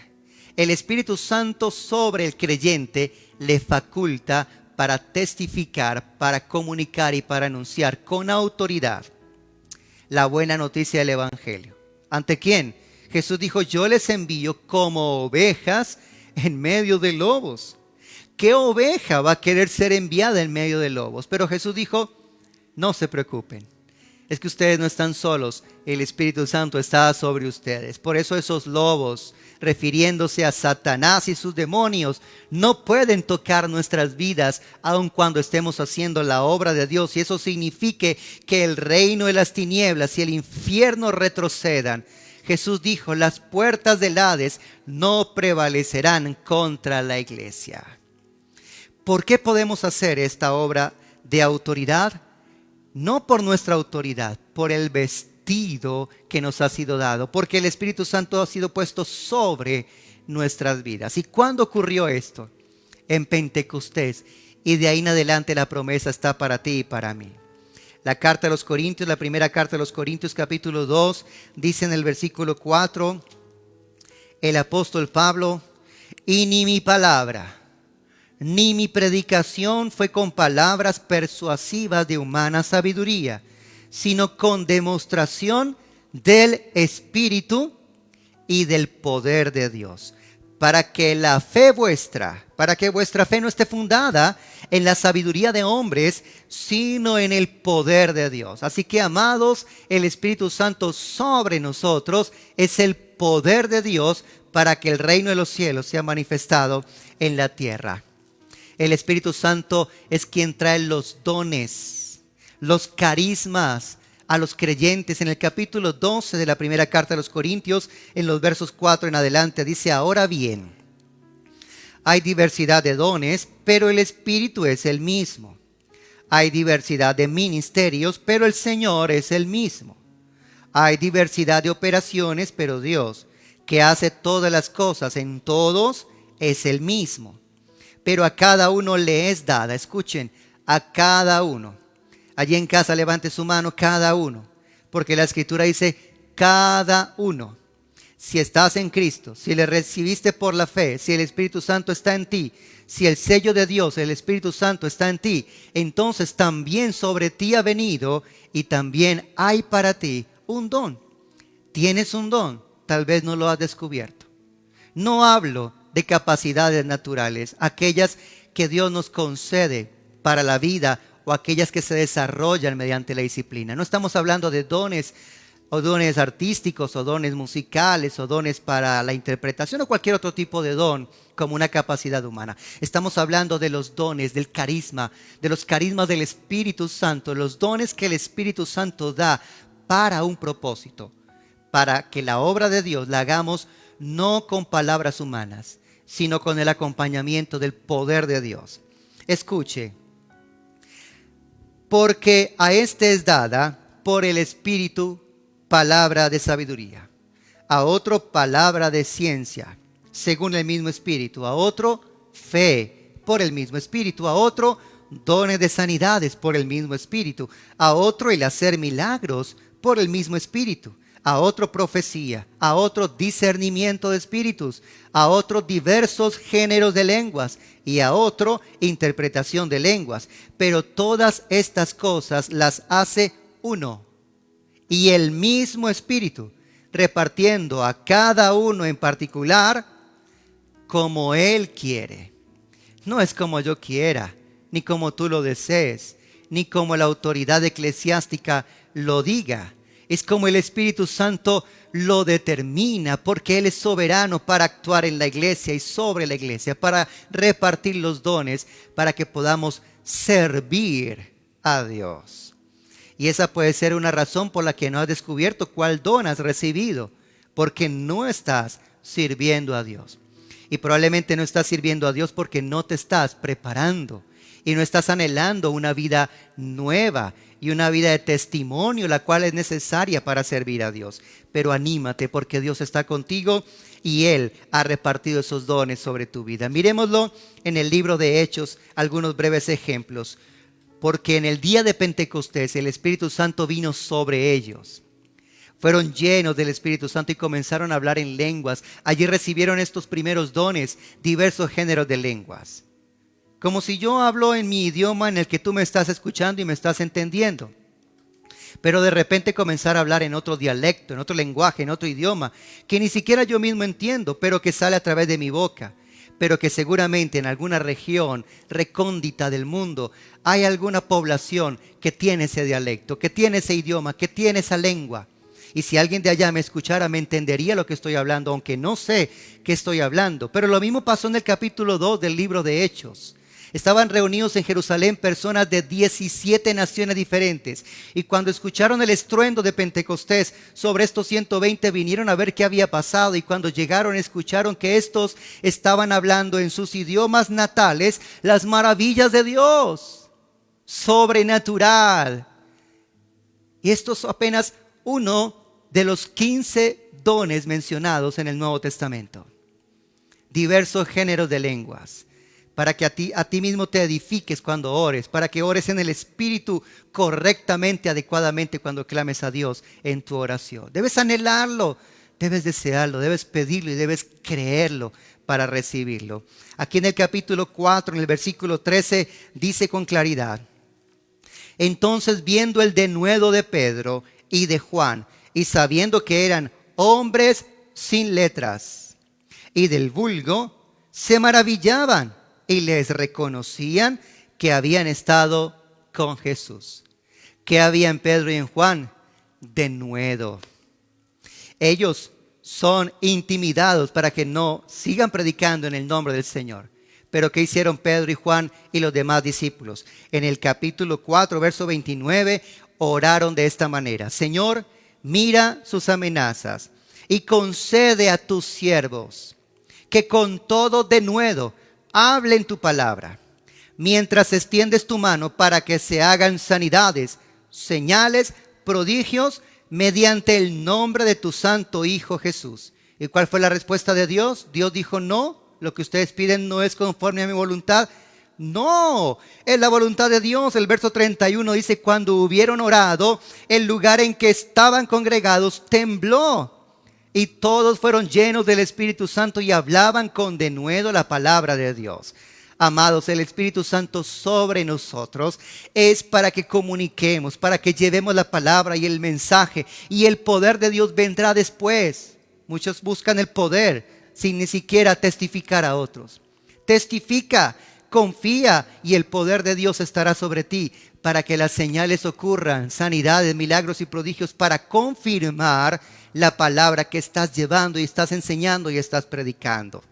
El Espíritu Santo sobre el creyente le faculta para testificar, para comunicar y para anunciar con autoridad la buena noticia del Evangelio. ¿Ante quién? Jesús dijo: yo les envío como ovejas en medio de lobos. ¿Qué oveja va a querer ser enviada en medio de lobos? Pero Jesús dijo: no se preocupen. Es que ustedes no están solos, el Espíritu Santo está sobre ustedes. Por eso esos lobos, refiriéndose a Satanás y sus demonios, no pueden tocar nuestras vidas aun cuando estemos haciendo la obra de Dios. Y eso signifique que el reino de las tinieblas y el infierno retrocedan. Jesús dijo: las puertas del Hades no prevalecerán contra la iglesia. ¿Por qué podemos hacer esta obra de autoridad? No por nuestra autoridad, por el vestido que nos ha sido dado, porque el Espíritu Santo ha sido puesto sobre nuestras vidas. ¿Y cuándo ocurrió esto? En Pentecostés. Y de ahí en adelante la promesa está para ti y para mí. La carta de los Corintios, la primera carta de los Corintios, capítulo 2, dice en el versículo 4, el apóstol Pablo: y ni mi palabra ni mi predicación fue con palabras persuasivas de humana sabiduría, sino con demostración del Espíritu y del poder de Dios, para que vuestra fe no esté fundada en la sabiduría de hombres, sino en el poder de Dios. Así que, amados, el Espíritu Santo sobre nosotros es el poder de Dios para que el reino de los cielos sea manifestado en la tierra. El Espíritu Santo es quien trae los dones, los carismas a los creyentes. En el capítulo 12 de la primera carta de los Corintios, en los versos 4 en adelante, dice: ahora bien, hay diversidad de dones, pero el Espíritu es el mismo. Hay diversidad de ministerios, pero el Señor es el mismo. Hay diversidad de operaciones, pero Dios, que hace todas las cosas en todos, es el mismo. Pero a cada uno le es dada, escuchen, a cada uno. Allí en casa levante su mano, cada uno. Porque la Escritura dice: cada uno. Si estás en Cristo, si le recibiste por la fe, si el Espíritu Santo está en ti, si el sello de Dios, el Espíritu Santo está en ti, entonces también sobre ti ha venido y también hay para ti un don. Tienes un don, tal vez no lo has descubierto. No hablo de capacidades naturales, aquellas que Dios nos concede para la vida o aquellas que se desarrollan mediante la disciplina. No estamos hablando de dones o dones artísticos o dones musicales o dones para la interpretación o cualquier otro tipo de don como una capacidad humana. Estamos hablando de los dones, del carisma, de los carismas del Espíritu Santo, los dones que el Espíritu Santo da para un propósito, para que la obra de Dios la hagamos no con palabras humanas, sino con el acompañamiento del poder de Dios. Escuche, porque a este es dada por el Espíritu palabra de sabiduría, a otro palabra de ciencia, según el mismo Espíritu, a otro fe por el mismo Espíritu, a otro dones de sanidades por el mismo Espíritu, a otro el hacer milagros por el mismo Espíritu, a otro profecía, a otro discernimiento de espíritus, a otro diversos géneros de lenguas y a otro interpretación de lenguas. Pero todas estas cosas las hace uno y el mismo Espíritu, repartiendo a cada uno en particular como Él quiere. No es como yo quiera, ni como tú lo desees, ni como la autoridad eclesiástica lo diga. Es como el Espíritu Santo lo determina, porque Él es soberano para actuar en la iglesia y sobre la iglesia, para repartir los dones, para que podamos servir a Dios. Y esa puede ser una razón por la que no has descubierto cuál don has recibido, porque no estás sirviendo a Dios. Y probablemente no estás sirviendo a Dios porque no te estás preparando y no estás anhelando una vida nueva y una vida de testimonio, la cual es necesaria para servir a Dios. Pero anímate, porque Dios está contigo y Él ha repartido esos dones sobre tu vida. Miremoslo en el libro de Hechos, algunos breves ejemplos. Porque en el día de Pentecostés el Espíritu Santo vino sobre ellos. Fueron llenos del Espíritu Santo y comenzaron a hablar en lenguas. Allí recibieron estos primeros dones, diversos géneros de lenguas. Como si yo hablo en mi idioma en el que tú me estás escuchando y me estás entendiendo. Pero de repente comenzar a hablar en otro dialecto, en otro lenguaje, en otro idioma, que ni siquiera yo mismo entiendo, pero que sale a través de mi boca. Pero que seguramente en alguna región recóndita del mundo hay alguna población que tiene ese dialecto, que tiene ese idioma, que tiene esa lengua. Y si alguien de allá me escuchara, me entendería lo que estoy hablando, aunque no sé qué estoy hablando. Pero lo mismo pasó en el capítulo 2 del libro de Hechos. Estaban reunidos en Jerusalén personas de 17 naciones diferentes. Y cuando escucharon el estruendo de Pentecostés sobre estos 120, vinieron a ver qué había pasado. Y cuando llegaron, escucharon que estos estaban hablando en sus idiomas natales las maravillas de Dios. Sobrenatural. Y esto es apenas uno de los 15 dones mencionados en el Nuevo Testamento. Diversos géneros de lenguas. Para que a ti mismo te edifiques cuando ores, para que ores en el Espíritu correctamente, adecuadamente cuando clames a Dios en tu oración. Debes anhelarlo, debes desearlo, debes pedirlo y debes creerlo para recibirlo. Aquí en el capítulo 4, en el versículo 13, dice con claridad: entonces, viendo el denuedo de Pedro y de Juan, y sabiendo que eran hombres sin letras y del vulgo, se maravillaban y les reconocían que habían estado con Jesús. ¿Qué había en Pedro y en Juan? Denuedo. Ellos son intimidados para que no sigan predicando en el nombre del Señor. Pero ¿qué hicieron Pedro y Juan y los demás discípulos? En el capítulo 4, verso 29, oraron de esta manera: Señor, mira sus amenazas y concede a tus siervos que con todo denuedo hablen tu palabra, mientras extiendes tu mano para que se hagan sanidades, señales, prodigios, mediante el nombre de tu santo Hijo Jesús. ¿Y cuál fue la respuesta de Dios? Dios dijo: no, lo que ustedes piden no es conforme a mi voluntad. No, es la voluntad de Dios. El verso 31 dice: cuando hubieron orado, el lugar en que estaban congregados tembló. Y todos fueron llenos del Espíritu Santo y hablaban con denuedo la palabra de Dios. Amados, el Espíritu Santo sobre nosotros es para que comuniquemos, para que llevemos la palabra y el mensaje. Y el poder de Dios vendrá después. Muchos buscan el poder sin ni siquiera testificar a otros. Testifica, confía y el poder de Dios estará sobre ti para que las señales ocurran, sanidades, milagros y prodigios, para confirmar la palabra que estás llevando y estás enseñando y estás predicando.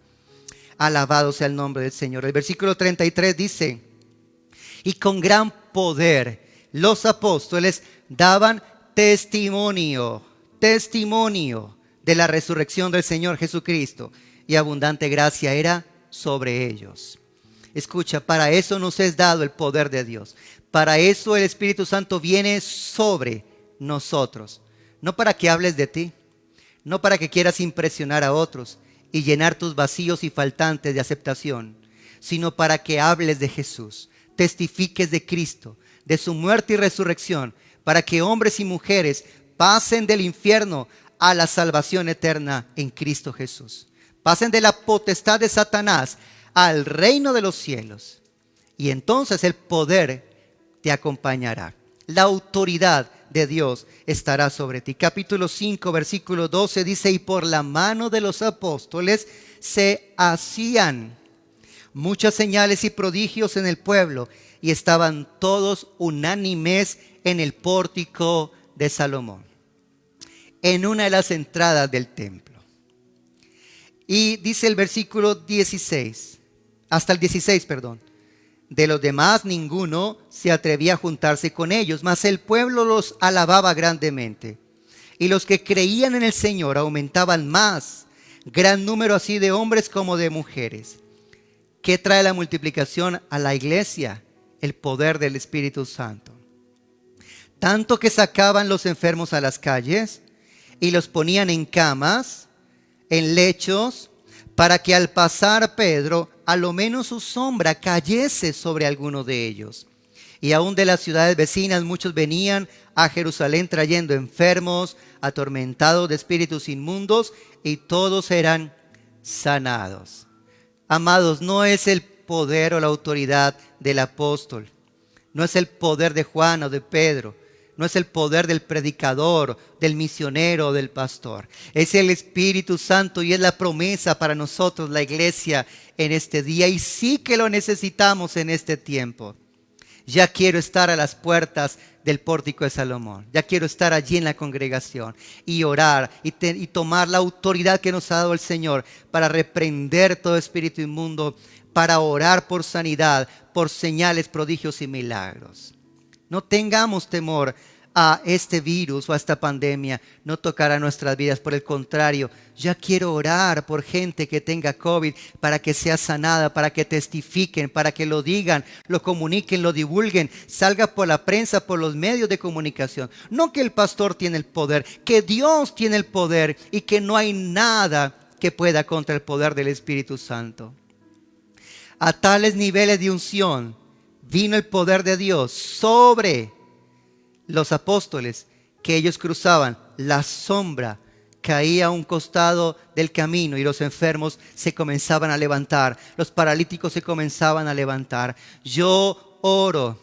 Alabado sea el nombre del Señor. El versículo 33 dice: y con gran poder los apóstoles daban testimonio de la resurrección del Señor Jesucristo, y abundante gracia era sobre ellos. Escucha, para eso nos es dado el poder de Dios. Para eso el Espíritu Santo viene sobre nosotros. No para que hables de ti, no para que quieras impresionar a otros y llenar tus vacíos y faltantes de aceptación, sino para que hables de Jesús, testifiques de Cristo, de su muerte y resurrección, para que hombres y mujeres pasen del infierno a la salvación eterna en Cristo Jesús. Pasen de la potestad de Satanás al reino de los cielos. Y entonces el poder te acompañará. La autoridad de Dios estará sobre ti. Capítulo 5, versículo 12 dice: y por la mano de los apóstoles se hacían muchas señales y prodigios en el pueblo, y estaban todos unánimes en el pórtico de Salomón, en una de las entradas del templo. Y dice el versículo 16, hasta el 16, perdón. De los demás ninguno se atrevía a juntarse con ellos, mas el pueblo los alababa grandemente. Y los que creían en el Señor aumentaban más, gran número así de hombres como de mujeres. ¿Qué trae la multiplicación a la iglesia? El poder del Espíritu Santo. Tanto que sacaban los enfermos a las calles y los ponían en camas, en lechos, para que al pasar Pedro, a lo menos su sombra cayese sobre alguno de ellos. Y aún de las ciudades vecinas muchos venían a Jerusalén trayendo enfermos, atormentados de espíritus inmundos, y todos eran sanados. Amados, no es el poder o la autoridad del apóstol, no es el poder de Juan o de Pedro, no es el poder del predicador, del misionero o del pastor. Es el Espíritu Santo y es la promesa para nosotros, la iglesia, en este día. Y sí que lo necesitamos en este tiempo. Ya quiero estar a las puertas del pórtico de Salomón. Ya quiero estar allí en la congregación y orar y tomar la autoridad que nos ha dado el Señor para reprender todo espíritu inmundo, para orar por sanidad, por señales, prodigios y milagros. No tengamos temor a este virus o a esta pandemia. No tocará nuestras vidas. Por el contrario, ya quiero orar por gente que tenga COVID para que sea sanada, para que testifiquen, para que lo digan, lo comuniquen, lo divulguen, salga por la prensa, por los medios de comunicación. No que el pastor tiene el poder, que Dios tiene el poder y que no hay nada que pueda contra el poder del Espíritu Santo. A tales niveles de unción vino el poder de Dios sobre los apóstoles, que ellos cruzaban, la sombra caía a un costado del camino y los enfermos se comenzaban a levantar, los paralíticos se comenzaban a levantar. Yo oro,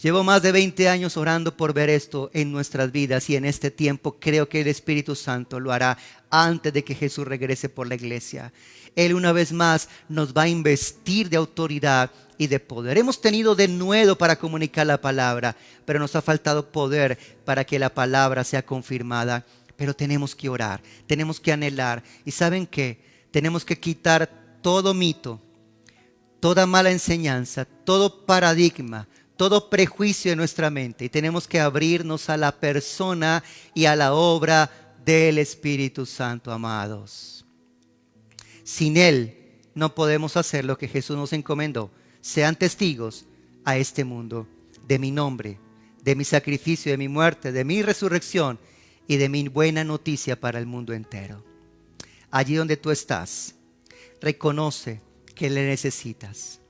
llevo más de 20 años orando por ver esto en nuestras vidas, y en este tiempo creo que el Espíritu Santo lo hará antes de que Jesús regrese por la iglesia. Él una vez más nos va a investir de autoridad y de poder. Hemos tenido denuedo para comunicar la palabra, pero nos ha faltado poder para que la palabra sea confirmada. Pero tenemos que orar, tenemos que anhelar. ¿Y saben qué? Tenemos que quitar todo mito, toda mala enseñanza, todo paradigma, todo prejuicio en nuestra mente. Y tenemos que abrirnos a la persona y a la obra del Espíritu Santo, amados. Sin Él no podemos hacer lo que Jesús nos encomendó. Sean testigos a este mundo de mi nombre, de mi sacrificio, de mi muerte, de mi resurrección y de mi buena noticia para el mundo entero. Allí donde tú estás, reconoce que le necesitas.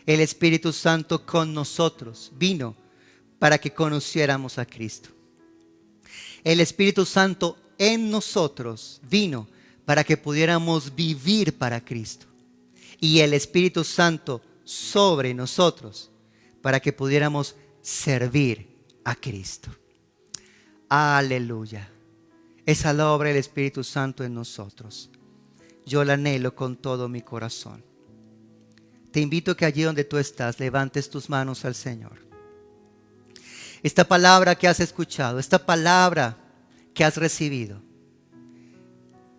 El Espíritu Santo con nosotros vino para que conociéramos a Cristo. El Espíritu Santo en nosotros vino para que pudiéramos vivir para Cristo. Y el Espíritu Santo sobre nosotros para que pudiéramos servir a Cristo. Aleluya. Esa es la obra del Espíritu Santo en nosotros. Yo la anhelo con todo mi corazón. Te invito a que allí donde tú estás levantes tus manos al Señor. Esta palabra que has escuchado, esta palabra que has recibido,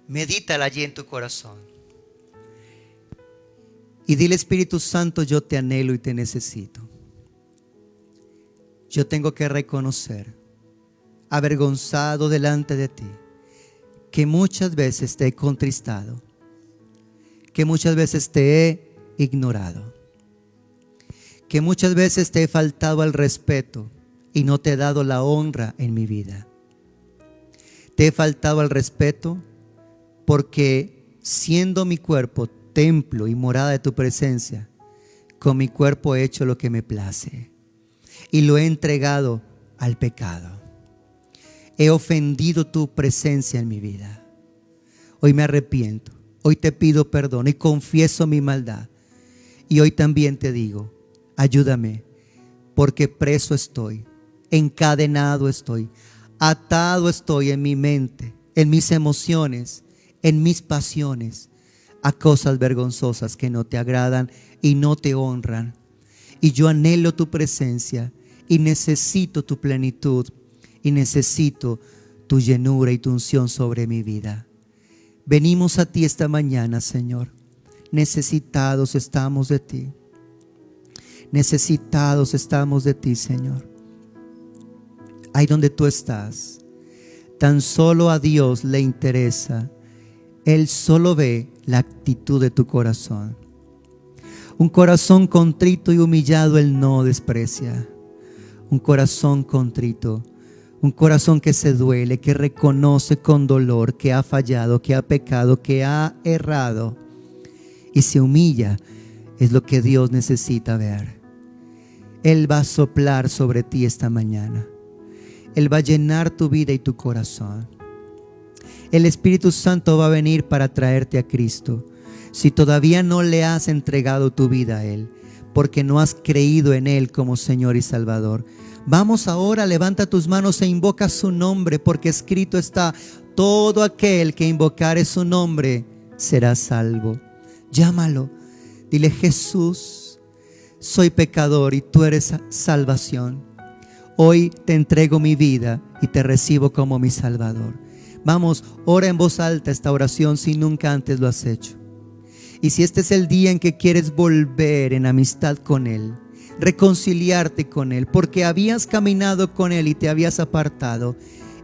medítala allí en tu corazón. Y dile: Espíritu Santo, yo te anhelo y te necesito. Yo tengo que reconocer, avergonzado delante de ti, que muchas veces te he contristado, que muchas veces te he ignorado. que muchas veces te he faltado al respeto y no te he dado la honra en mi vida. Te he faltado al respeto porque siendo mi cuerpo templo y morada de tu presencia, con mi cuerpo he hecho lo que me place y lo he entregado al pecado. He ofendido tu presencia en mi vida. Hoy me arrepiento, hoy te pido perdón y confieso mi maldad. Y hoy también te digo, ayúdame, porque preso estoy, encadenado estoy, atado estoy en mi mente, en mis emociones, en mis pasiones, a cosas vergonzosas que no te agradan y no te honran. Y yo anhelo tu presencia y necesito tu plenitud y necesito tu llenura y tu unción sobre mi vida. Venimos a ti esta mañana, Señor. Necesitados estamos de ti. Necesitados estamos de ti, Señor. Ahí donde tú estás, tan solo a Dios le interesa. Él solo ve la actitud de tu corazón. Un corazón contrito y humillado Él no desprecia. Un corazón contrito, un corazón que se duele, que reconoce con dolor que ha fallado, que ha pecado, que ha errado y se humilla, es lo que Dios necesita ver. Él va a soplar sobre ti esta mañana. Él va a llenar tu vida y tu corazón. El Espíritu Santo va a venir para traerte a Cristo. Si todavía no le has entregado tu vida a Él, porque no has creído en Él como Señor y Salvador, vamos ahora, levanta tus manos e invoca su nombre, porque escrito está: todo aquel que invocare su nombre será salvo. Llámalo, dile: Jesús, soy pecador y tú eres salvación. Hoy te entrego mi vida y te recibo como mi Salvador. Vamos, ora en voz alta esta oración si nunca antes lo has hecho. Y si este es el día en que quieres volver en amistad con Él, reconciliarte con Él, porque habías caminado con Él y te habías apartado,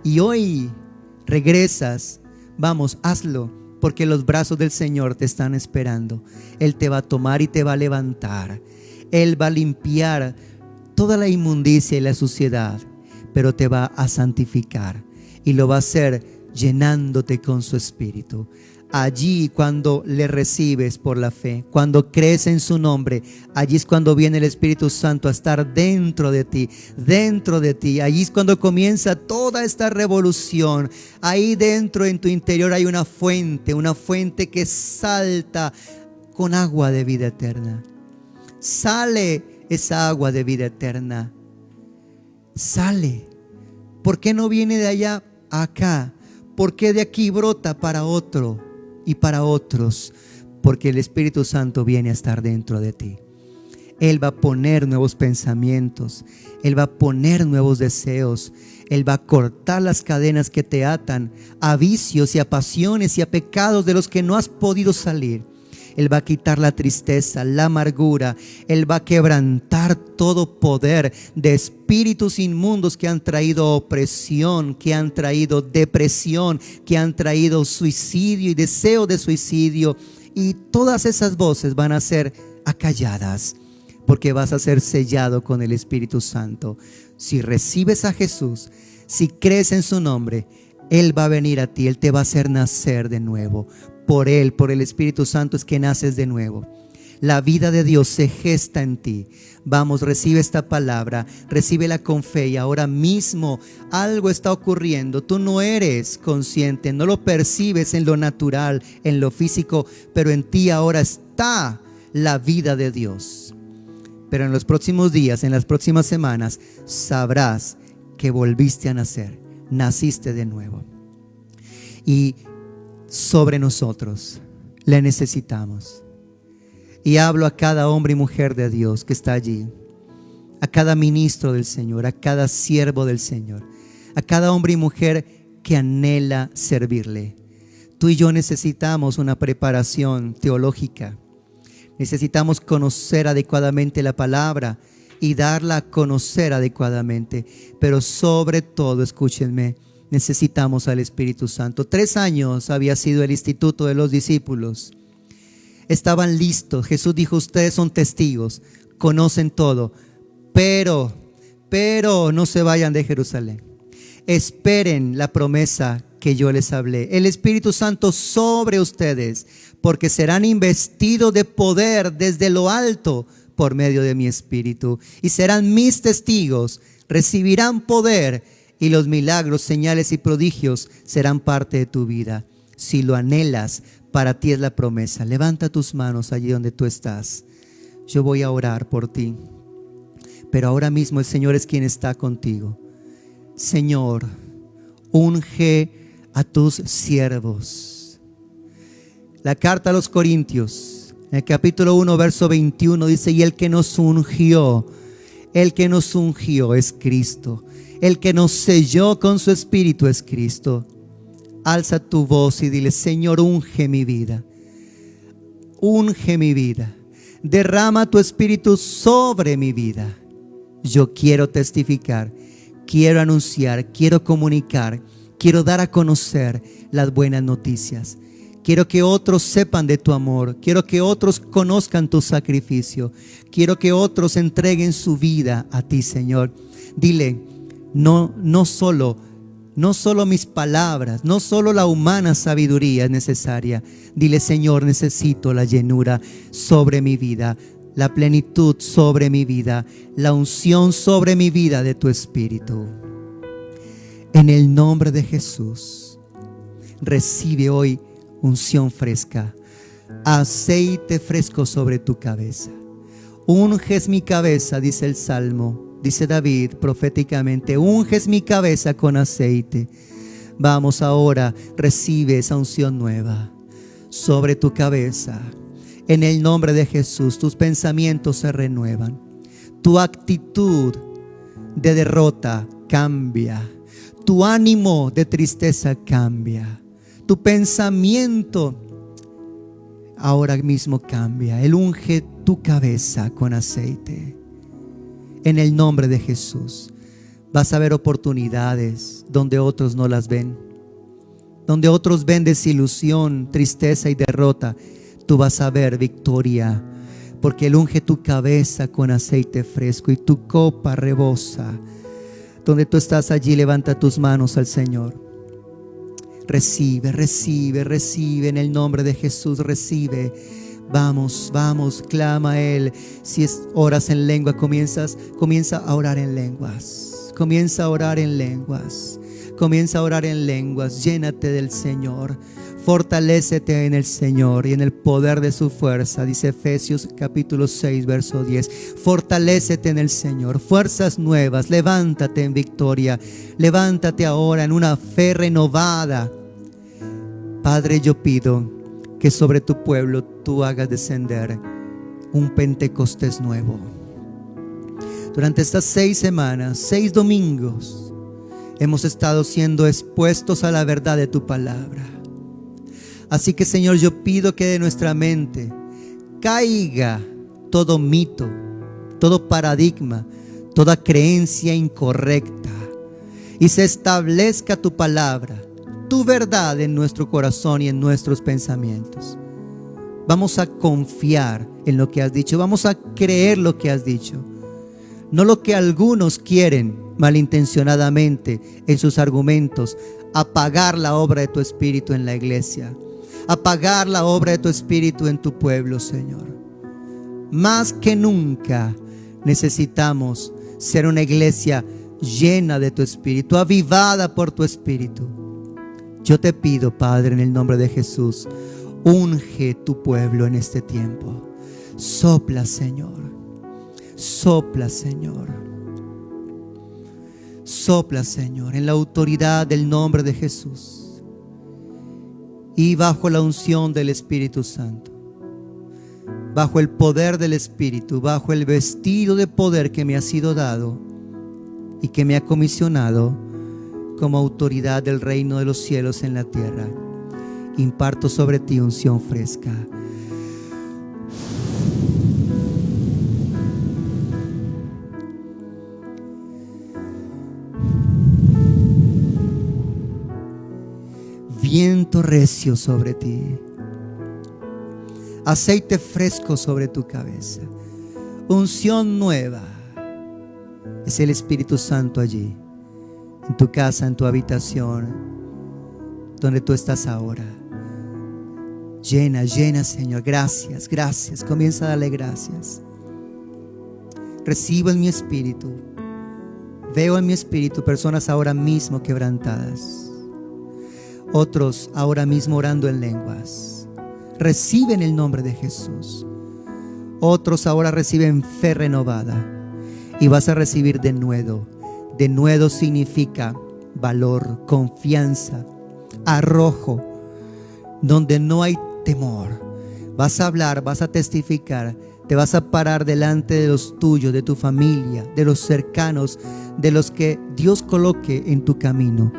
y hoy regresas, vamos, hazlo, porque los brazos del Señor te están esperando. Él te va a tomar y te va a levantar. Él va a limpiar toda la inmundicia y la suciedad, pero te va a santificar y lo va a hacer llenándote con su Espíritu. Allí, cuando le recibes por la fe, cuando crees en su nombre, allí es cuando viene el Espíritu Santo a estar dentro de ti, allí es cuando comienza toda esta revolución. Ahí dentro en tu interior hay una fuente que salta con agua de vida eterna. Sale esa agua de vida eterna. Sale. ¿Por qué no viene de allá a acá? ¿Por qué de aquí brota para otro y para otros? Porque el Espíritu Santo viene a estar dentro de ti. Él va a poner nuevos pensamientos. Él va a poner nuevos deseos. Él va a cortar las cadenas que te atan a vicios y a pasiones y a pecados de los que no has podido salir. Él va a quitar la tristeza, la amargura. Él va a quebrantar todo poder de espíritus inmundos que han traído opresión, que han traído depresión, que han traído suicidio y deseo de suicidio. Y todas esas voces van a ser acalladas, porque vas a ser sellado con el Espíritu Santo. Si recibes a Jesús, si crees en su nombre, Él va a venir a ti. Él te va a hacer nacer de nuevo. Por Él, por el Espíritu Santo es que naces de nuevo. La vida de Dios se gesta en ti. Vamos, recibe esta palabra, recíbela con fe, y ahora mismo algo está ocurriendo. Tú no eres consciente, no lo percibes en lo natural, en lo físico, pero en ti ahora está la vida de Dios. Pero en los próximos días, en las próximas semanas, sabrás que volviste a nacer, naciste de nuevo. Y sobre nosotros le necesitamos. Y hablo a cada hombre y mujer de Dios que está allí, a cada ministro del Señor, a cada siervo del Señor, a cada hombre y mujer que anhela servirle. Tú y yo necesitamos una preparación teológica. Necesitamos conocer adecuadamente la palabra y darla a conocer adecuadamente. Pero sobre todo, escúchenme, necesitamos al Espíritu Santo. 3 años había sido el instituto de los discípulos. Estaban listos. Jesús dijo: ustedes son testigos. conocen todo. Pero no se vayan de Jerusalén. Esperen la promesa que yo les hablé. El Espíritu Santo sobre ustedes, porque serán investidos de poder desde lo alto por medio de mi Espíritu. Y serán mis testigos, recibirán poder y los milagros, señales y prodigios serán parte de tu vida. Si lo anhelas, para ti es la promesa. Levanta tus manos allí donde tú estás. Yo voy a orar por ti. Pero ahora mismo el Señor es quien está contigo. Señor, unge a tus siervos. La carta a los Corintios, en el capítulo 1, verso 21, dice: y el que nos ungió es Cristo. El que nos selló con su Espíritu es Cristo. Alza tu voz y dile: Señor, unge mi vida. Unge mi vida. Derrama tu Espíritu sobre mi vida. Yo quiero testificar, quiero anunciar, quiero comunicar, quiero dar a conocer las buenas noticias. Quiero que otros sepan de tu amor. Quiero que otros conozcan tu sacrificio. Quiero que otros entreguen su vida a ti, Señor. Dile: no solo mis palabras, no solo la humana sabiduría es necesaria. Dile: Señor, necesito la llenura sobre mi vida, la plenitud sobre mi vida, la unción sobre mi vida de tu Espíritu. En el nombre de Jesús, recibe hoy unción fresca, aceite fresco sobre tu cabeza. Unges mi cabeza, dice el Salmo, dice David proféticamente: unges mi cabeza con aceite. Vamos ahora, recibe esa unción nueva sobre tu cabeza. En el nombre de Jesús, tus pensamientos se renuevan. Tu actitud de derrota cambia. Tu ánimo de tristeza cambia. Tu pensamiento ahora mismo cambia. Él unge tu cabeza con aceite. En el nombre de Jesús, vas a ver oportunidades donde otros no las ven. Donde otros ven desilusión, tristeza y derrota, tú vas a ver victoria, porque Él unge tu cabeza con aceite fresco y tu copa rebosa. Donde tú estás allí, levanta tus manos al Señor. Recibe, recibe, recibe en el nombre de Jesús, recibe. Vamos, vamos, clama a Él. Si oras en lengua, comienza a orar en lenguas. Comienza a orar en lenguas. Comienza a orar en lenguas. Llénate del Señor. Fortalécete en el Señor y en el poder de su fuerza. Dice Efesios capítulo 6, verso 10. Fortalécete en el Señor. Fuerzas nuevas. Levántate en victoria. Levántate ahora en una fe renovada. Padre, yo pido que sobre tu pueblo tú hagas descender un Pentecostés nuevo. Durante estas 6 semanas, 6 domingos, hemos estado siendo expuestos a la verdad de tu palabra. Así que, Señor, yo pido que de nuestra mente caiga todo mito, todo paradigma, toda creencia incorrecta y se establezca tu palabra, tu verdad en nuestro corazón y en nuestros pensamientos. Vamos a confiar en lo que has dicho, vamos a creer lo que has dicho, no lo que algunos quieren malintencionadamente en sus argumentos: apagar la obra de tu Espíritu en la iglesia, apagar la obra de tu Espíritu en tu pueblo, Señor. Más que nunca necesitamos ser una iglesia llena de tu Espíritu, avivada por tu Espíritu. Yo te pido, Padre, en el nombre de Jesús, unge tu pueblo en este tiempo. Sopla, Señor. Sopla, Señor. Sopla, Señor, en la autoridad del nombre de Jesús y bajo la unción del Espíritu Santo, bajo el poder del Espíritu, bajo el vestido de poder que me ha sido dado y que me ha comisionado como autoridad del reino de los cielos en la tierra. Imparto sobre ti unción fresca. Viento recio sobre ti. Aceite fresco sobre tu cabeza. unción nueva. Es el Espíritu Santo allí, en tu casa, en tu habitación, donde tú estás ahora. Llena, llena, Señor. Gracias, gracias. Comienza a darle gracias. Recibo en mi espíritu. Veo en mi espíritu personas ahora mismo quebrantadas. Otros ahora mismo orando en lenguas. Reciben el nombre de Jesús. Otros ahora reciben fe renovada. Y vas a recibir denuedo. Denuedo significa valor, confianza, arrojo, donde no hay temor. Vas a hablar, vas a testificar, te vas a parar delante de los tuyos, de tu familia, de los cercanos, de los que Dios coloque en tu camino,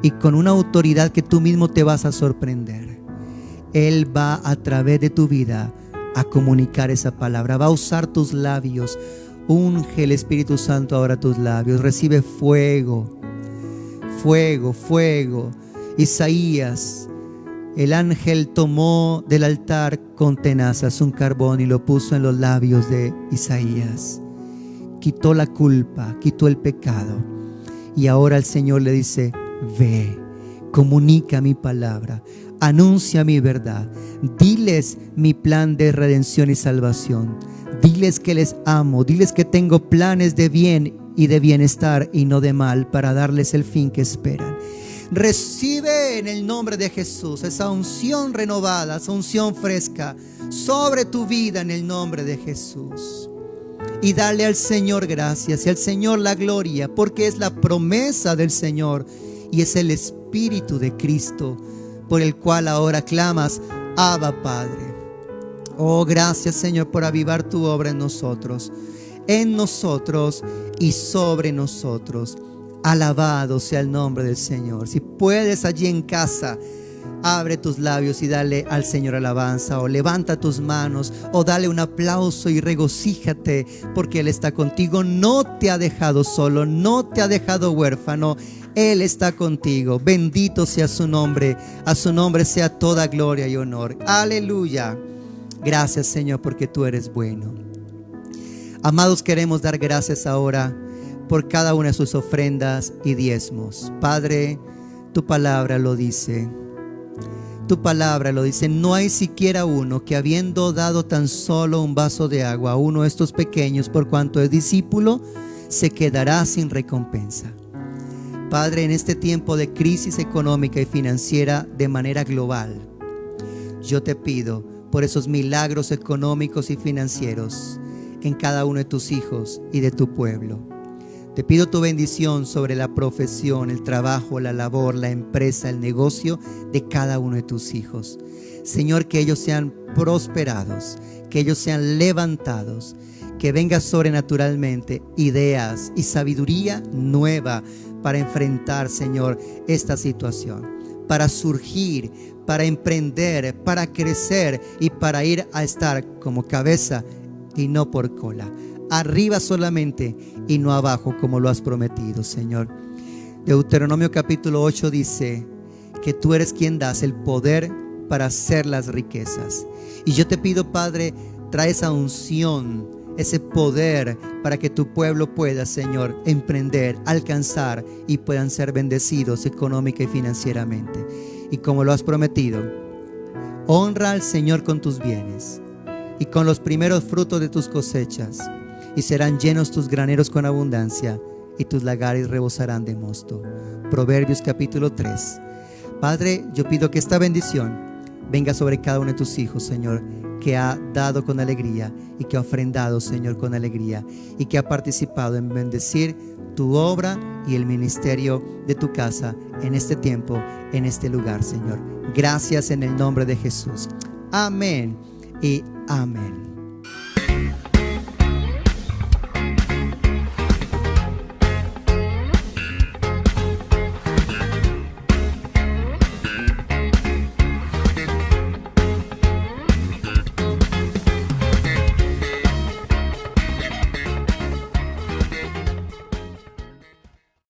y con una autoridad que tú mismo te vas a sorprender. Él va a través de tu vida a comunicar esa palabra, va a usar tus labios. Unge el Espíritu Santo ahora tus labios. Recibe fuego, fuego, fuego. Isaías, el ángel tomó del altar con tenazas un carbón y lo puso en los labios de Isaías. Quitó la culpa, quitó el pecado. Y ahora el Señor le dice: ve, comunica mi palabra, anuncia mi verdad, diles mi plan de redención y salvación. Diles que les amo, diles que tengo planes de bien y de bienestar y no de mal, para darles el fin que esperan. Recibe en el nombre de Jesús esa unción renovada, esa unción fresca sobre tu vida en el nombre de Jesús. Y dale al Señor gracias y al Señor la gloria, porque es la promesa del Señor y es el Espíritu de Cristo por el cual ahora clamas: Abba, Padre. Oh, gracias, Señor, por avivar tu obra en nosotros y sobre nosotros. Alabado sea el nombre del Señor. Si puedes, allí en casa, abre tus labios y dale al Señor alabanza, o levanta tus manos, o dale un aplauso y regocíjate, porque Él está contigo. No te ha dejado solo, no te ha dejado huérfano. Él está contigo. Bendito sea su nombre. A su nombre sea toda gloria y honor. Aleluya. Gracias, Señor, porque tú eres bueno. Amados, queremos dar gracias ahora por cada una de sus ofrendas y diezmos. Padre, tu palabra lo dice. Tu palabra lo dice. No hay siquiera uno que, habiendo dado tan solo un vaso de agua a uno de estos pequeños, por cuanto es discípulo, se quedará sin recompensa. Padre, en este tiempo de crisis económica y financiera de manera global, yo te pido por esos milagros económicos y financieros en cada uno de tus hijos y de tu pueblo. Te pido tu bendición sobre la profesión, el trabajo, la labor, la empresa, el negocio de cada uno de tus hijos. Señor, que ellos sean prosperados, que ellos sean levantados, que venga sobrenaturalmente ideas y sabiduría nueva para enfrentar, Señor, esta situación, para surgir, para emprender, para crecer y para ir a estar como cabeza y no por cola. Arriba solamente y no abajo, como lo has prometido, Señor. Deuteronomio capítulo 8 dice que tú eres quien das el poder para hacer las riquezas. Y yo te pido, Padre, trae esa unción, ese poder para que tu pueblo pueda, Señor, emprender, alcanzar y puedan ser bendecidos económica y financieramente. Y como lo has prometido, honra al Señor con tus bienes y con los primeros frutos de tus cosechas, y serán llenos tus graneros con abundancia, y tus lagares rebosarán de mosto. Proverbios capítulo 3. Padre, yo pido que esta bendición venga sobre cada uno de tus hijos, Señor, que ha dado con alegría y que ha ofrendado, Señor, con alegría, y que ha participado en bendecir tu obra y el ministerio de tu casa en este tiempo, en este lugar, Señor. Gracias en el nombre de Jesús. Amén y amén.